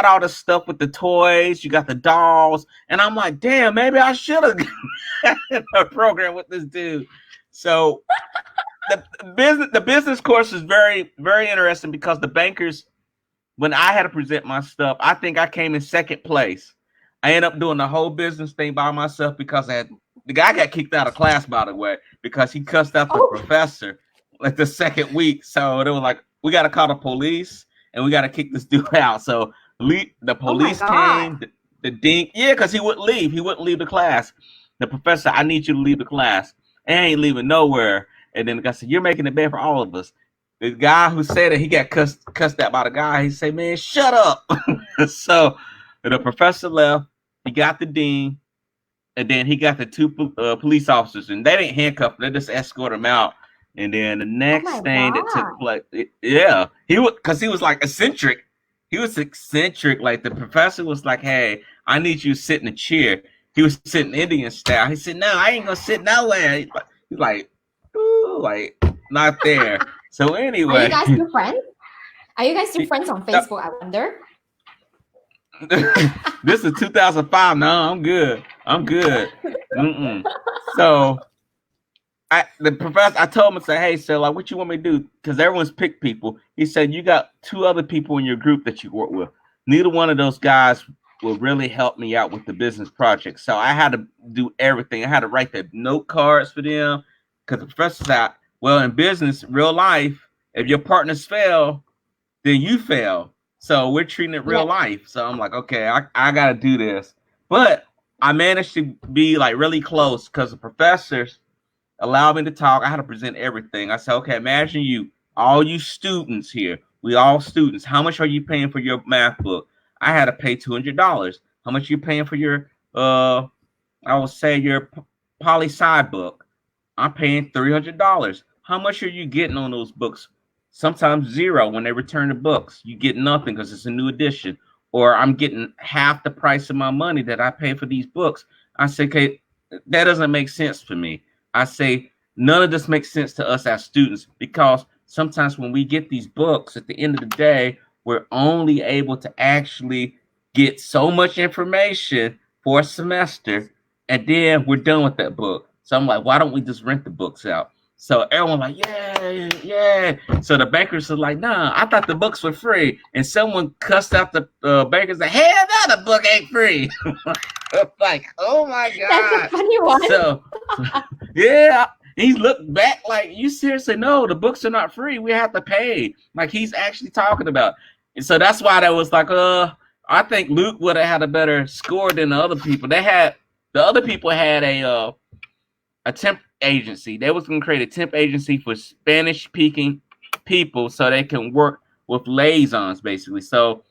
all the stuff with the toys, you got the dolls, and I'm like, damn, maybe I should have gotten a program with this dude. So the business course is very very interesting because the bankers, when I had to present my stuff, I think I came in second place. I ended up doing the whole business thing by myself because the guy got kicked out of class, by the way, because he cussed out the Oh, professor like the second week. So it was like, we got to call the police and we got to kick this dude out. So the oh my police God. came, the dean, yeah, because he wouldn't leave. He wouldn't leave the class. The professor, I need you to leave the class. And I ain't leaving nowhere. And then the guy said, you're making it bad for all of us. The guy who said it, he got cussed out by the guy. He said, man, shut up. So the professor left. He got the dean, and then he got the two police officers, and they didn't handcuff him. They just escorted him out. And then the Oh my next thing that took God. place, yeah, he was like eccentric. He was eccentric. Like the professor was like, hey, I need you to sit in a chair. He was sitting Indian style. He said, no, I ain't gonna sit nowhere. He's like, ooh, like not there. So Are you anyway, guys still friends? Are you guys still friends on Facebook? I wonder. this is 2005. No, I'm good. I'm good. Mm-mm. So the professor, I told him, I said, hey, so like, what you want me to do? Because everyone's picked people. He said, you got two other people in your group that you work with. Neither one of those guys will really help me out with the business project. So I had to do everything. I had to write the note cards for them because the professor said, well, in business, real life, if your partners fail, then you fail. So we're treating it real Yep. life. So I'm like, okay, I got to do this. But I managed to be like really close because the professors allowed me to talk. I had to present everything. I said, okay, imagine all you students here. We all students. How much are you paying for your math book? I had to pay $200. How much are you paying for your I will say your poli sci book? I'm paying $300. How much are you getting on those books? Sometimes zero. When they return the books, you get nothing because it's a new edition. Or I'm getting half the price of my money that I pay for these books. I say, okay, that doesn't make sense for me. I say none of this makes sense to us as students because sometimes when we get these books, at the end of the day, we're only able to actually get so much information for a semester, and then we're done with that book. So I'm like, why don't we just rent the books out? So everyone like, yeah, yeah. So the bankers are like, nah, I thought the books were free. And someone cussed out the bankers like, hell no, the book ain't free. Like, oh my That's a God. funny one. So yeah, he looked back like, you seriously? No, the books are not free. We have to pay. Like he's actually talking about. And so that's why that was like, I think Luke would have had a better score than the other people. The other people had a temp agency. They was gonna create a temp agency for Spanish speaking people so they can work with liaisons basically. So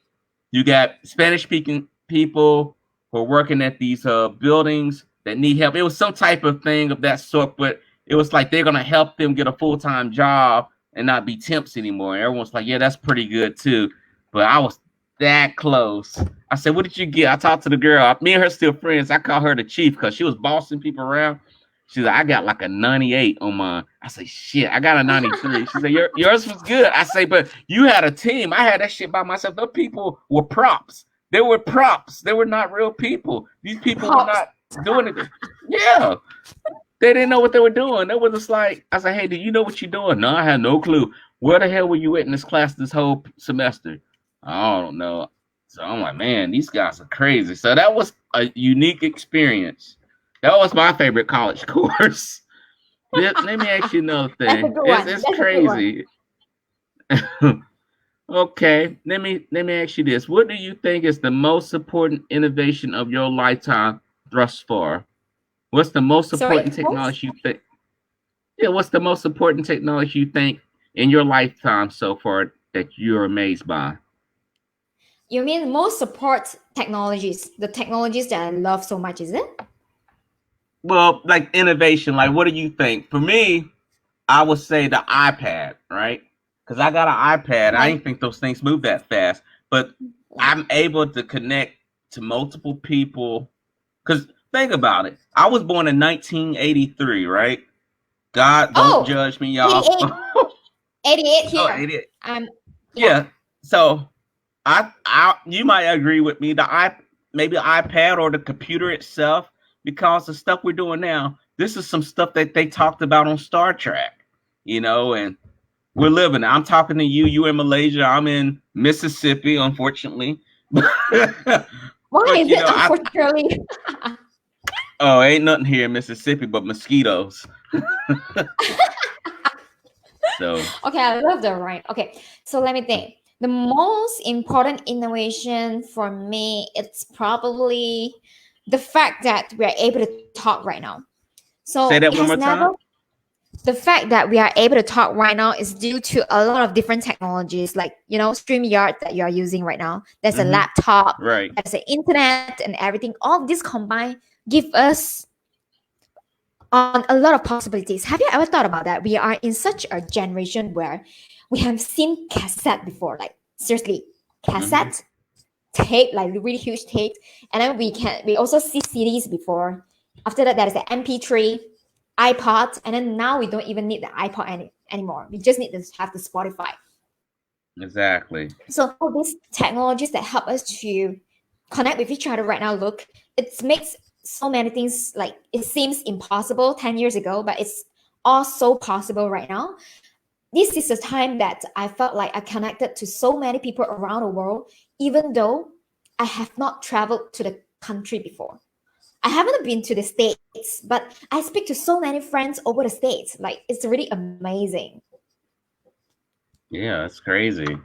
you got Spanish speaking people who are working at these buildings that need help. It was some type of thing of that sort, but it was like they're gonna help them get a full time job and not be temps anymore. And everyone's like, yeah, that's pretty good too. But I was that close. I said, what did you get? I talked to the girl. Me and her still friends. I call her the chief because she was bossing people around. She's like, I got like a 98 on mine. I say, shit, I got a 93. She said, yours was good. I say, but you had a team. I had that shit by myself. Those people were props. They were props. They were not real people. These people were Props. not doing it. Yeah. They didn't know what they were doing. They were just like, I said, hey, do you know what you're doing? No, I had no clue. Where the hell were you at in this class this whole semester? I don't know. So I'm like, man, these guys are crazy. So that was a unique experience. That was my favorite college course. Let me ask you another That's a thing. good It's one. it's That's a good one. crazy. Okay, let me ask you this. What do you think is the most important innovation of your lifetime thus far? What's the most Sorry, important most? technology you think? Yeah, what's the most important technology you think in your lifetime so far that you're amazed by? You mean most support technologies, the technologies that I love so much, is it? Well, like innovation, like what do you think? For me, I would say the iPad, right? Because I got an iPad. I Okay. didn't think those things move that fast, but Yeah. I'm able to connect to multiple people. Because think about it. I was born in 1983, right? God, don't Oh, judge me, y'all. 88, 88 Oh, here. 88. Yeah. Yeah. So you might agree with me. Maybe iPad or the computer itself, because the stuff we're doing now, this is some stuff that they talked about on Star Trek, and we're living. I'm talking to you. You in Malaysia. I'm in Mississippi, unfortunately. Why But is it unfortunately? oh, ain't nothing here in Mississippi but mosquitoes. So Okay, I love the rhyme. Okay, so let me think. The most important innovation for me, it's probably the fact that we are able to talk right now. So say it that one has more never, time. the fact that we are able to talk right now is due to a lot of different technologies, like, StreamYard that you are using right now. There's a Mm-hmm. laptop, Right. there's the internet and everything. All of this combined give us on a lot of possibilities. Have you ever thought about that? We are in such a generation where we have seen cassette before, like seriously, Mm-hmm. cassette tape, like really huge tape, and then we also see CDs before. After that, there is the MP3, iPod, and then now we don't even need the iPod anymore. We just need to have the Spotify. Exactly. So all these technologies that help us to connect with each other right now, look, it makes so many things like it seems impossible 10 years ago, but it's all so possible right now. This is a time that I felt like I connected to so many people around the world, even though I have not traveled to the country before. I haven't been to the States, but I speak to so many friends over the States. Like, it's really amazing. Yeah, that's crazy.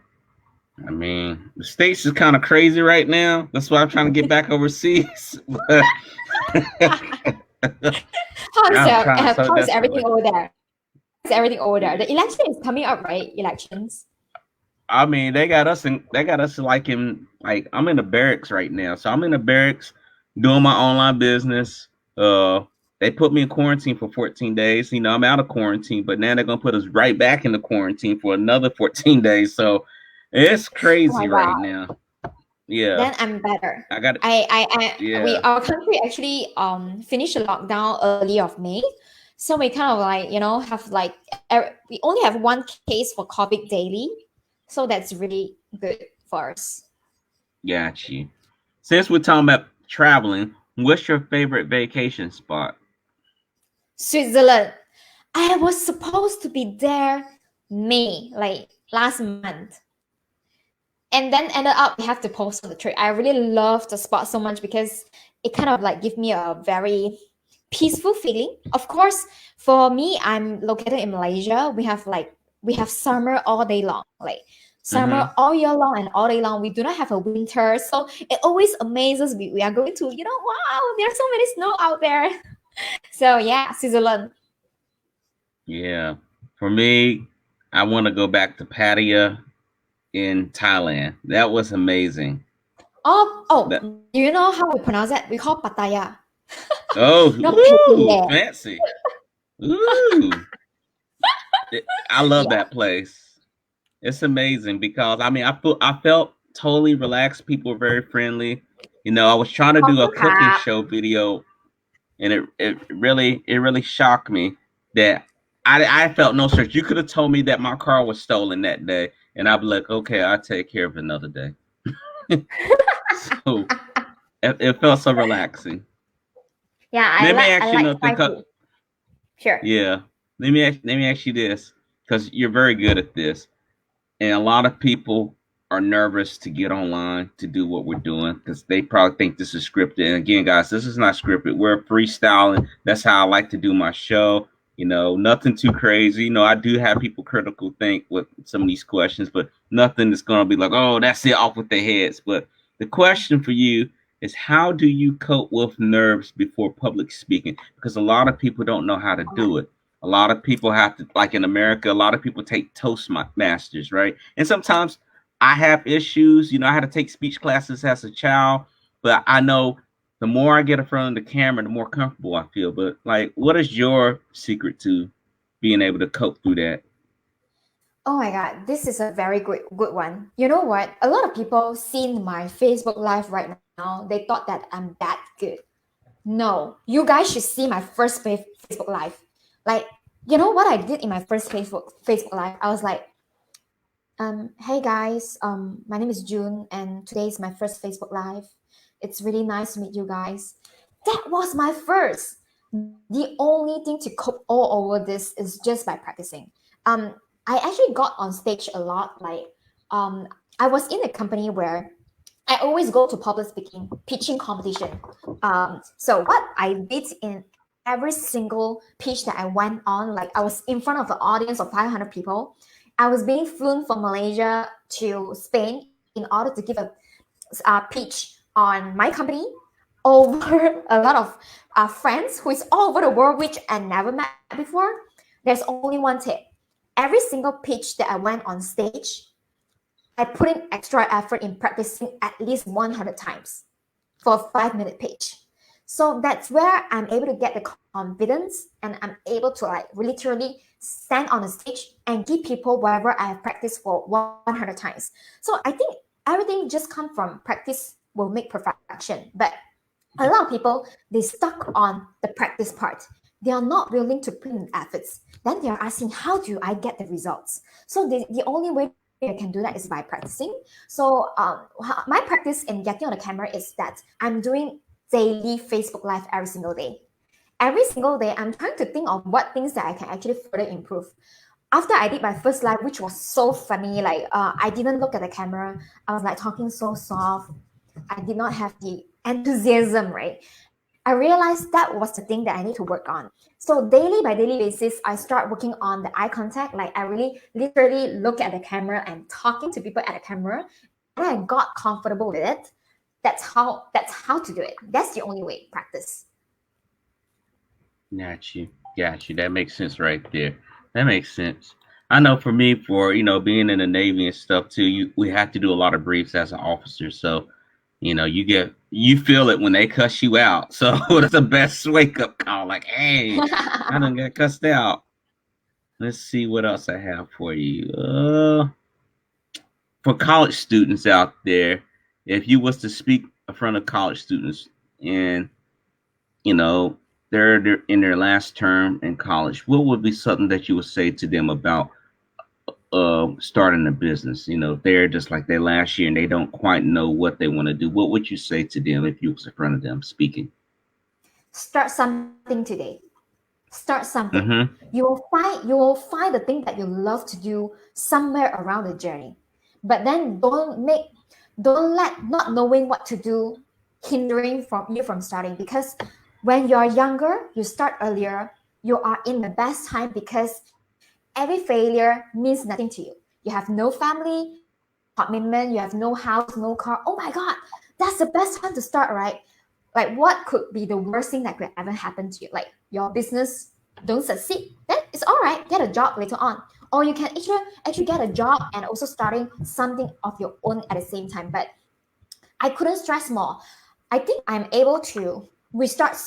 I mean, the states is kind of crazy right now. That's why I'm trying to get back overseas. But I'm trying so How is everything desperately. over there? Is everything over there? The election is coming up, right? Elections. I mean, they got us like I'm in the barracks right now. So I'm in the barracks doing my online business. Uh they put me in quarantine for 14 days. I'm out of quarantine, but now they're gonna put us right back into quarantine for another 14 days. So it's Oh my crazy right god. now. Yeah. Then I'm better. I got it. We Yeah. our country actually finished the lockdown early of May, so we kind of like have like we only have one case for COVID daily, so that's really good for us. Got you. Since we're talking about traveling, what's your favorite vacation spot? Switzerland. I was supposed to be there May, like last month, and then ended up we have to post on the trip. I really love the spot so much because it kind of like give me a very peaceful feeling. Of course, for me, I'm located in Malaysia. We have summer all day long, like summer Mm-hmm. all year long and all day long. We do not have a winter, so it always amazes me. We are going to, wow, there's so many snow out there. So yeah, Switzerland. Yeah. For me, I want to go back to Pattaya in Thailand. That was amazing. Oh, That do you know how we pronounce it? We call Pattaya, oh, not ooh, Pattaya. fancy. Ooh, I love Yeah. that place. It's amazing because I felt totally relaxed. People were very friendly. I was trying to do a cooking show video, and it really shocked me that I felt no search. You could have told me that my car was stolen that day, and I'd be like, okay, I'll take care of it another day. So it felt so relaxing. Yeah, Let me I ask you like another thing. spicy. Sure. Yeah, let me ask you this because you're very good at this. And a lot of people are nervous to get online to do what we're doing because they probably think this is scripted. And again, guys, this is not scripted. We're freestyling. That's how I like to do my show. Nothing too crazy. I do have people critical think with some of these questions, but nothing that's going to be like, oh, that's it off with their heads. But the question for you is, how do you cope with nerves before public speaking? Because a lot of people don't know how to do it. A lot of people have to, like in America, a lot of people take Toastmasters, right? And sometimes I have issues. I had to take speech classes as a child, but I know the more I get in front of the camera, the more comfortable I feel. But like, what is your secret to being able to cope through that? Oh my god, this is a very good one. You know what? A lot of people seen my Facebook live right now. They thought that I'm that good. No, you guys should see my first Facebook Live. Like, you know what I did in my first Facebook Live? I was like, hey guys, my name is June, and today is my first Facebook Live. It's really nice to meet you guys. That was my first. The only thing to cope all over this is just by practicing. Um, I actually got on stage a lot. Like, um, I was in a company where I always go to public speaking, pitching competition. So what I did in every single pitch that I went on, like I was in front of an audience of 500 people. I was being flown from Malaysia to Spain in order to give a pitch on my company over a lot of friends who is all over the world, which I never met before. There's only one tip. Every single pitch that I went on stage, I put in extra effort in practicing at least 100 times for a 5-minute pitch. So that's where I'm able to get the confidence and I'm able to like literally stand on the stage and give people whatever I have practiced for 100 times. So I think everything just comes from practice will make perfection. But a lot of people, they stuck on the practice part. They are not willing to put in efforts. Then they are asking, how do I get the results? So the only way I can do that is by practicing. So my practice in getting on the camera is that I'm doing daily Facebook Live every single day. Every single day, I'm trying to think of what things that I can actually further improve. After I did my first live, which was so funny, like I didn't look at the camera. I was like talking so soft. I did not have the enthusiasm, right? I realized that was the thing that I need to work on. So daily by daily basis, I start working on the eye contact. Like I really literally look at the camera and talking to people at the camera. And when I got comfortable with it, that's how to do it. That's the only way. Practice. Got you. Got you. That makes sense right there. That makes sense. I know for me, for being in the Navy and stuff too, we have to do a lot of briefs as an officer. So, you feel it when they cuss you out. So that's the best wake up call. Like, hey, I done got cussed out. Let's see what else I have for you. For college students out there, if you was to speak in front of college students and you know they're in their last term in college, what would be something that you would say to them about starting a business? They're just like their last year and they don't quite know what they want to do. What would you say to them if you was in front of them speaking? Start something today. Start something. Mm-hmm. You will find the thing that you love to do somewhere around the journey. But then don't let not knowing what to do hindering from you from starting, because when you're younger, you start earlier, you are in the best time because every failure means nothing to you. You have no family, no commitment, you have no house, no car. Oh my god, that's the best time to start, right? Like what could be the worst thing that could ever happen to you? Like your business don't succeed, then it's all right, get a job later on. Or you can actually get a job and also starting something of your own at the same time. But I couldn't stress more. I think I'm able to restart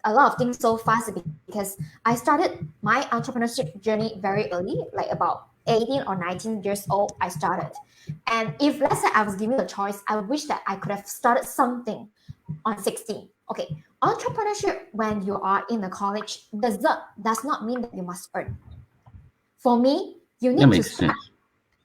a lot of things so fast because I started my entrepreneurship journey very early, like about 18 or 19 years old. I started, and if let's say I was given a choice, I wish that I could have started something on 16. Okay, entrepreneurship when you are in the college does not mean that you must earn. For me, you That need to makes start sense.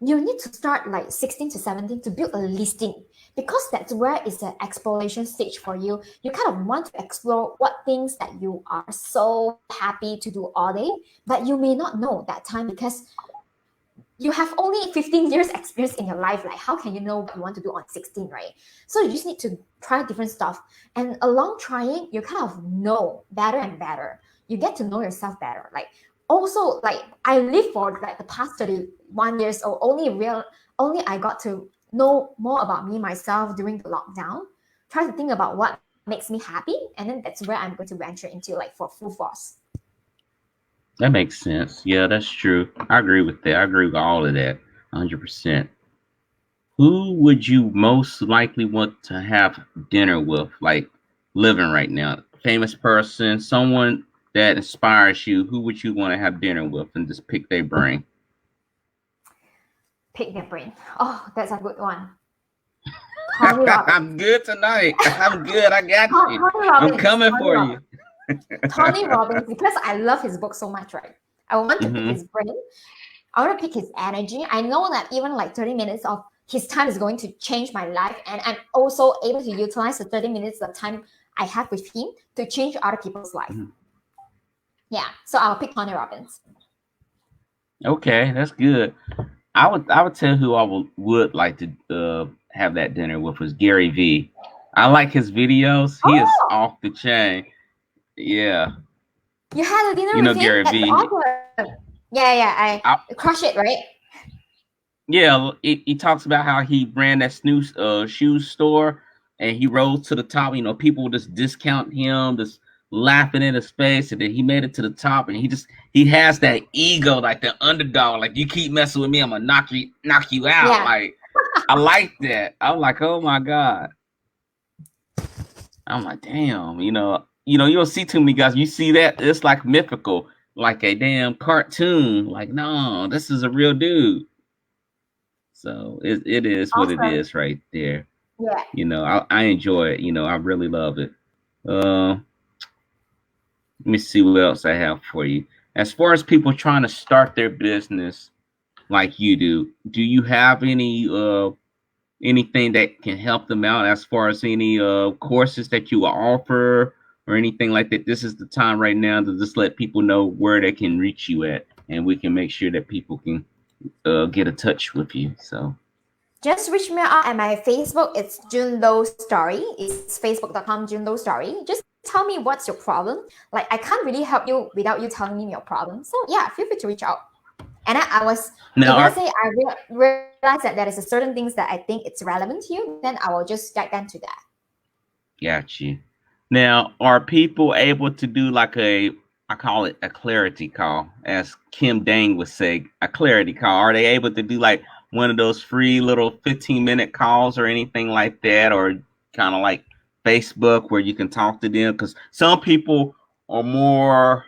you need to start like 16 to 17 to build a listing, because that's where is the exploration stage for you. You kind of want to explore what things that you are so happy to do all day, but you may not know that time because you have only 15 years experience in your life. Like how can you know what you want to do on 16, right? So you just need to try different stuff, and along trying you kind of know better and better. You get to know yourself better. Like also, like I live for like the past 31 years old, only I got to know more about me myself during the lockdown. Try to think about what makes me happy, and then that's where I'm going to venture into like for full force. That makes sense. Yeah, that's true. I agree with that. I agree with all of that. 100%. Who would you most likely want to have dinner with, like living right now? Famous person, someone that inspires you. Who would you want to have dinner with and just pick their brain? Pick their brain. Oh, that's a good one. Tony Robbins. I'm good tonight. I'm good. I got you. Tony I'm Robbins. coming Tony for Robbins. you. Tony Robbins, because I love his book so much, right? I want to pick Hmm. his brain. I want to pick his energy. I know that even like 30 minutes of his time is going to change my life. And I'm also able to utilize the 30 minutes of time I have with him to change other people's life. Yeah. So I'll pick Tony Robbins. Okay, that's good. I would tell who I would like to have that dinner with was Gary V. I like his videos. He is Oh, off the chain. Yeah, you had a dinner you with know him? Gary That's V. awesome. Yeah. I, I crush it, right? yeah, he talks about how he ran that snooze shoe store and he rose to the top. You know, people would just discount him, just laughing in his face, and then he made it to the top. And he has that ego, like the underdog. Like you keep messing with me, I'm gonna knock you out. Yeah. Like I like that. I'm like, oh my god. I'm like, damn. You don't see too many guys. You see that it's like mythical, like a damn cartoon. Like no, this is a real dude. So it is what it Awesome. is right there. Yeah. I enjoy it. I really love it. Let me see what else I have for you. As far as people trying to start their business like you do you have anything that can help them out as far as any courses that you offer or anything like that? This is the time right now to just let people know where they can reach you at, and we can make sure that people can get in touch with you. So Just reach me out at my Facebook. It's June Low Story. It's facebook.com June Low Story. Just tell me what's your problem. Like I can't really help you without you telling me your problem. So yeah, feel free to reach out. And if now, let's say I realize that there is a certain things that I think it's relevant to you, then I will just guide them to that. got you. Now, are people able to do like I call it a clarity call, as Kim Dang would say, a clarity call? Are they able to do like one of those free little 15-minute calls or anything like that, or kind of like Facebook where you can talk to them? Because some people are more,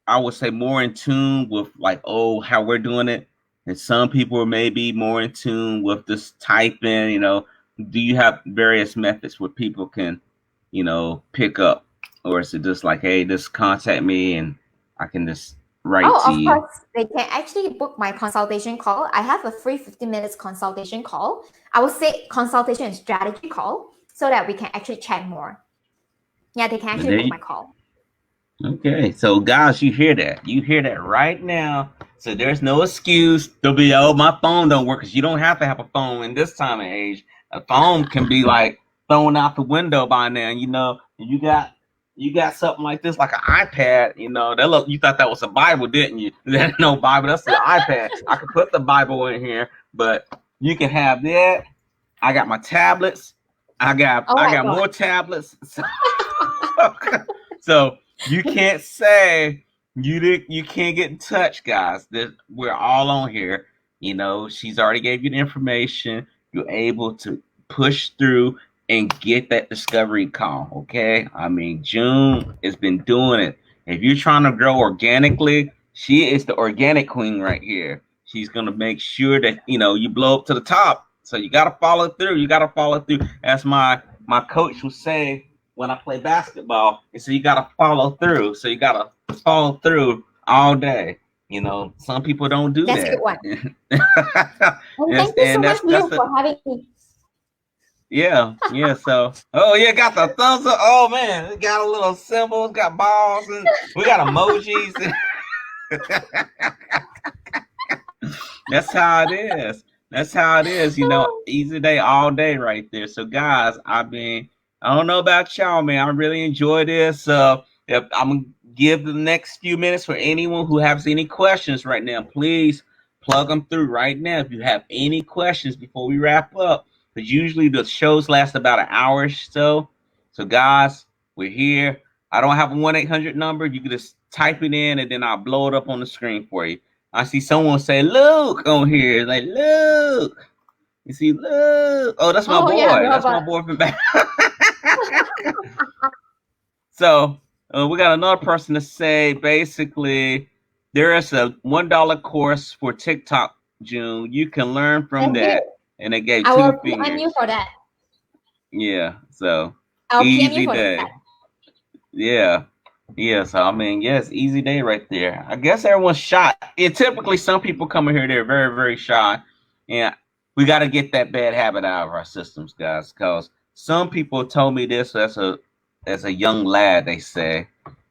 I would say, more in tune with like, oh, how we're doing it. And some people are maybe more in tune with just typing, Do you have various methods where people can, pick up? Or is it just like, hey, just contact me and I can just write Oh, to of you? course, they can actually book my consultation call. I have a free 15 minutes consultation call. I would say consultation and strategy call so that we can actually chat more. Yeah, they can And actually there book you, my call. okay. So guys, you hear that. You hear that right now. So there's no excuse to be, oh, my phone don't work, because you don't have to have a phone in this time of age. A phone can be like thrown out the window by now. You got something like this, like an iPad. You thought that was a Bible, didn't you? That's no Bible. That's the iPad. I could put the Bible in here, but you can have that. I got my tablets. I got Oh I my got God. more tablets. So you can't say you can't get in touch, guys. We're all on here. She's already gave you the information. You're able to push through and get that discovery call. Okay. I mean, June has been doing it. If you're trying to grow organically, she is the organic queen right here. She's gonna make sure that you blow up to the top. So you gotta follow through. You gotta follow through. As my coach would say when I play basketball, he said you gotta follow through. So you gotta follow through all day. Some people don't do That's a good that. one. And Yes, thank you so and much, that's Lou, the for having me. yeah. So, oh yeah, got the thumbs up. Oh man, we got a little symbols, got balls, and we got emojis. That's how it is. That's how it is. Easy day, all day, right there. So, guys, I don't know about y'all, man. I really enjoy this. If I'm gonna give the next few minutes for anyone who has any questions right now, please plug them through right now. If you have any questions before we wrap up, because usually the shows last about an hour or so. So, guys, we're here. I don't have a 1-800 number. You can just type it in, and then I'll blow it up on the screen for you. I see someone say Luke on here. Like, Luke. You see Luke. Oh, that's my Oh yeah, boy. That's my Robert. boy from back. So we got another person to say basically there is a $1 course for TikTok, June. You can learn from Thank you. that. And they gave I two will PM you fingers. for that. Yeah. So I'll PM you easy for the day. chat. Yeah. Yeah. So I mean, yes, easy day right there. I guess everyone's shy. Yeah, typically some people come in here, they're very, very shy. And we gotta get that bad habit out of our systems, guys, because some people told me this as a young lad, they say.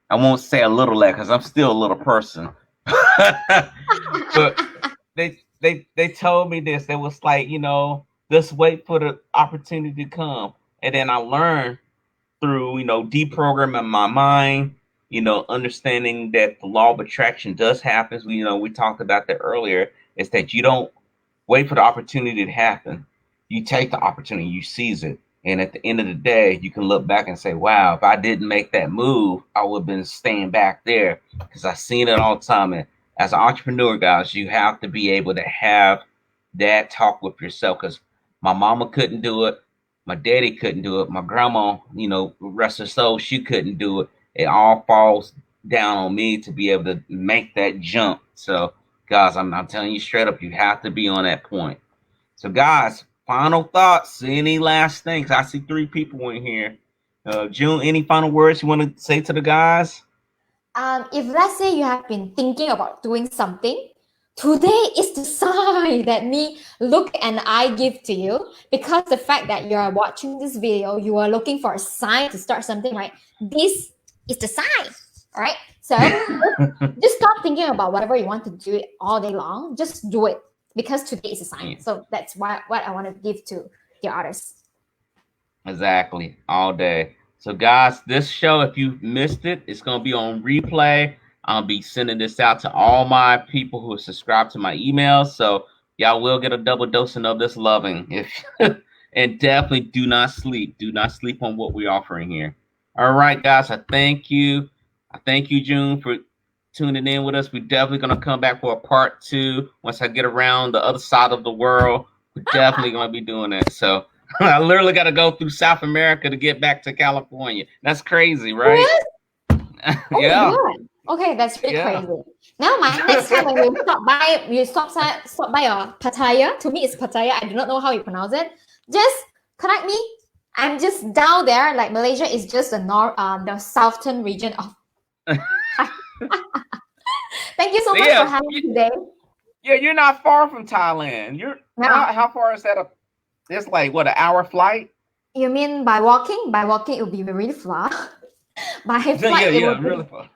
I won't say a little lad because I'm still a little person. But they told me this. It was like, just wait for the opportunity to come. And then I learned through, deprogramming my mind, understanding that the law of attraction does happen. We talked about that earlier, is that you don't wait for the opportunity to happen. You take the opportunity, you seize it. And at the end of the day, you can look back and say, wow, if I didn't make that move, I would have been staying back there, because I've seen it all the time. And as an entrepreneur, guys, you have to be able to have that talk with yourself, because my mama couldn't do it. My daddy couldn't do it. My grandma, rest her soul, she couldn't do it. It all falls down on me to be able to make that jump. So, guys, I'm telling you straight up, you have to be on that point. So, guys, final thoughts. Any last things? I see 3 people in here. June, any final words you want to say to the guys? If let's say you have been thinking about doing something, today is the sign that me, Luke, and I give to you, because the fact that you are watching this video, you are looking for a sign to start something, right? This is the sign, all right? So just stop thinking about whatever you want to do all day long. Just do it, because today is a sign. So that's what I want to give to the artists. Exactly, all day. So, guys, this show, if you missed it, it's going to be on replay. I'll be sending this out to all my people who are subscribed to my emails. So, y'all will get a double dosing of this loving. And definitely do not sleep. Do not sleep on what we're offering here. All right, guys, I thank you. I thank you, June, for tuning in with us. We're definitely going to come back for a part 2 once I get around the other side of the world. We're definitely going to be doing that. So, I literally got to go through South America to get back to California. That's crazy, right? What? Oh Yeah. my god. Okay, that's really crazy. Now, my next time when you stop by your Pattaya. To me, it's Pattaya. I do not know how you pronounce it. Just connect me. I'm just down there. Like Malaysia is just the southern region of. Thank you so much for having me today. Yeah, you're not far from Thailand. How far is that? It's like what, an hour flight? You mean by walking? By walking, it will be really far. By flight, really far.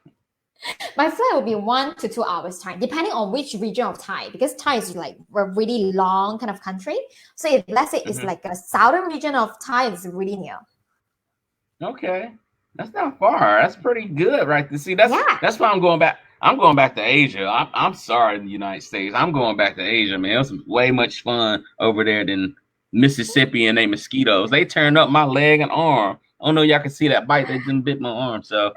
My flight will be 1 to 2 hours time, depending on which region of Thai, because Thai is like a really long kind of country. So if let's say it's like a southern region of Thai, it's really near. Okay, that's not far. That's pretty good, right? To see, that's why I'm going back. I'm going back to Asia. I'm sorry, the United States. I'm going back to Asia, man. It was way much fun over there than Mississippi and they mosquitoes. They turned up my leg and arm. I don't know y'all can see that bite. They didn't bit my arm, so.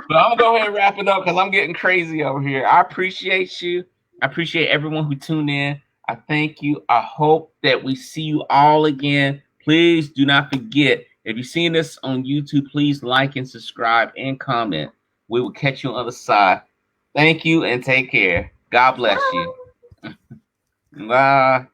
But I'm gonna go ahead and wrap it up because I'm getting crazy over here. I appreciate you. I appreciate everyone who tuned in. I thank you. I hope that we see you all again. Please do not forget, if you're seeing this on YouTube, please like and subscribe and comment. We will catch you on the other side. Thank you and take care. God bless you. Bye.